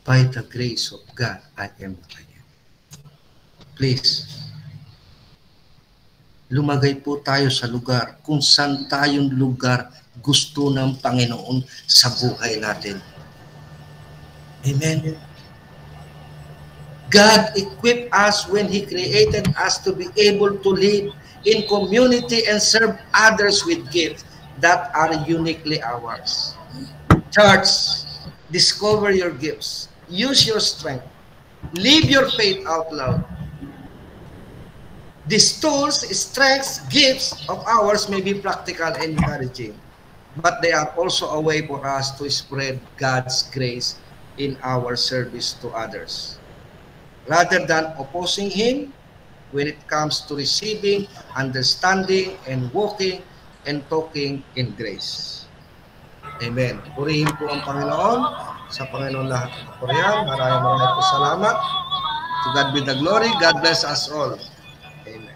By the grace of God, I am what I am. Please, lumagay po tayo sa lugar kung saan tayong lugar gusto ng Panginoon sa buhay natin. Amen. God equipped us when He created us to be able to live in community and serve others with gifts that are uniquely ours. Church, discover your gifts. Use your strength. Live your faith out loud. These tools, strengths, gifts of ours may be practical and encouraging, but they are also a way for us to spread God's grace in our service to others. Rather than opposing Him when it comes to receiving, understanding, and walking and talking in grace. Amen. Purihin po ang Panginoon. Sa Panginoon lahat ng kapurihan. Maraming po salamat. To God be the glory. God bless us all. Amen.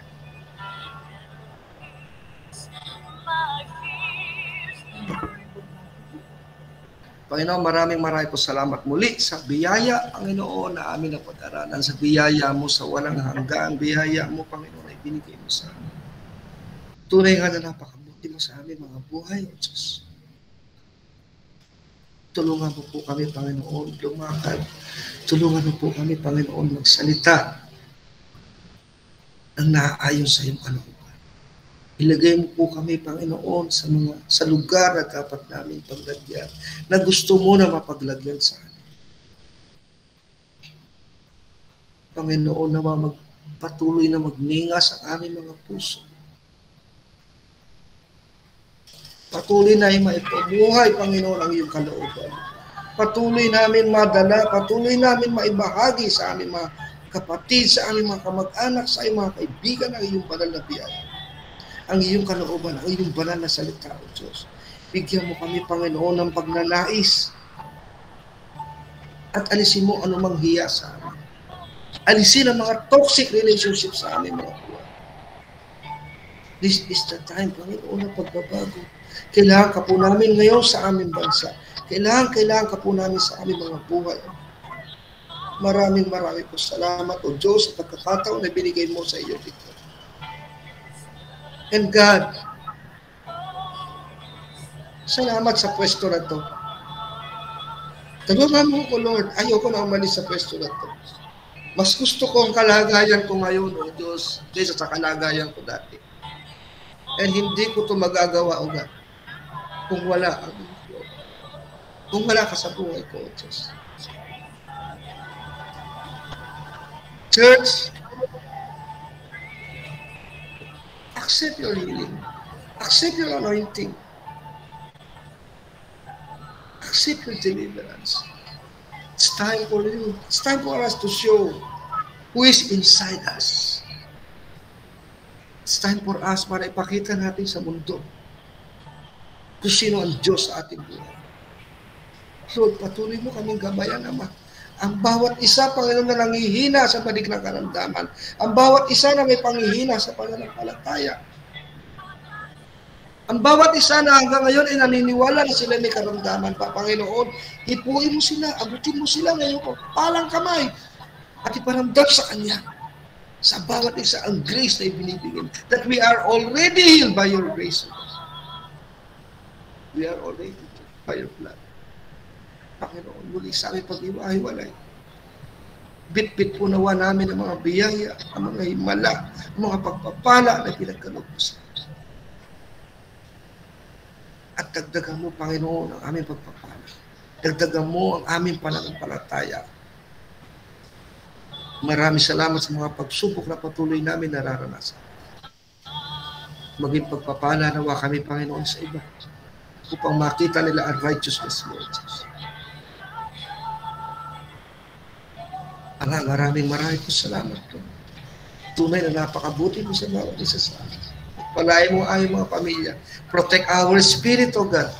Panginoon, maraming po salamat muli sa biyaya, Panginoon, na amin na pag-aralan. Sa biyaya mo sa walang hanggan. Biyaya mo, Panginoon, ay binigay mo sa amin. Tunay nga na napakabuti mo sa amin, mga buhay, O Diyos. Tulungan mo po kami, Panginoon, lumakad. Tulungan mo po kami, Panginoon, magsalita ng naaayon sa iyong kalooban. Ilagay mo po kami, Panginoon, sa lugar na dapat namin paglagyan, na gusto mo na mapaglagyan sa amin. Panginoon, na patuloy na magningas ang aming mga puso. Patuloy na maipabuhay, Panginoon, ang iyong kalooban. Patuloy namin madala, patuloy namin maibahagi sa aming mga kapatid, sa aming mga kamag-anak, sa aming mga kaibigan ang iyong banal na biyaya. ang iyong kalooban, ang iyong banal na salita, O Diyos. Bigyan mo kami, Panginoon, ng pagnanais at alisin mo anumang hiya sa amin. Alisin ang mga toxic relationships sa amin, mga buwan. This is the time, Panginoon, ng pagbabago. Kailangan ka po namin ngayon sa aming bansa. Kailangan ka po namin sa aming mga buhay. Maraming po salamat, O Diyos, sa pagkakataon na binigay mo sa iyo dito. And God, salamat sa pwesto na to. Tulungan mo ko, Lord. Ayoko na umalis sa pwesto na to. Mas gusto ko ang kalagayan ko ngayon, O Diyos, kaysa sa kalagayan ko dati. And hindi ko to magagawa, O God, kung wala ka sa buhay ko, O Diyos. Church, accept your healing. Accept your anointing. Accept your deliverance. It's time for you. It's time for us to show who is inside us. It's time for us para ipakita natin sa mundo kung sino ang Diyos sa ating buhay. Lord, patuloy mo kaming gabayan, Ama. Ang bawat isa, Panginoon, na nangihina sa panig ng karamdaman. Ang bawat isa na may panghihina sa pananampalataya. Ang bawat isa na hanggang ngayon ay naniniwala na sila may karamdaman pa, Panginoon, ipuin mo sila, abutin mo sila ngayon po, palang kamay, at iparamdam sa Kanya, sa bawat isa ang grace na ibinibigay, that we are already healed by your grace. We are already healed by your blood. Panginoon, muli sa aming pag-iwahiwalay. Bit-bit po nawa namin ang mga biyaya, ang mga himala, ang mga pagpapala na pinagkaloob mo sa amin. At dagdagan mo, Panginoon, ang aming pagpapala. Dagdagan mo ang aming pananampalataya. Maraming salamat sa mga pagsubok na patuloy namin nararanasan. Maging pagpapala nawa kami, Panginoon, sa iba upang makita nila ang righteousness mo, Jesus. Maraming po salamat po. Tunay na napakabuti mo sa bawat isa sa amin. Palain mo ang aming mga pamilya. Protect our spirit, O God.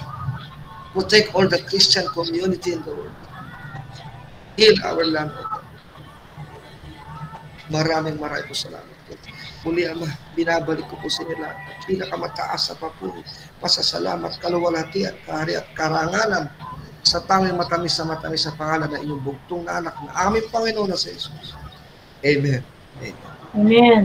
Protect all the Christian community in the world. Heal our land, O God. Maraming po salamat po. Muli, Ama, binabalik ko po sa inyo lahat. Pinakamataas sa papuri, pasasalamat, kaluwalhati at kahari at karangalan sa tanging matamis sa pangalan ng inyong bugtong na anak na aming Panginoon na si Jesus. Amen. Amen. Amen.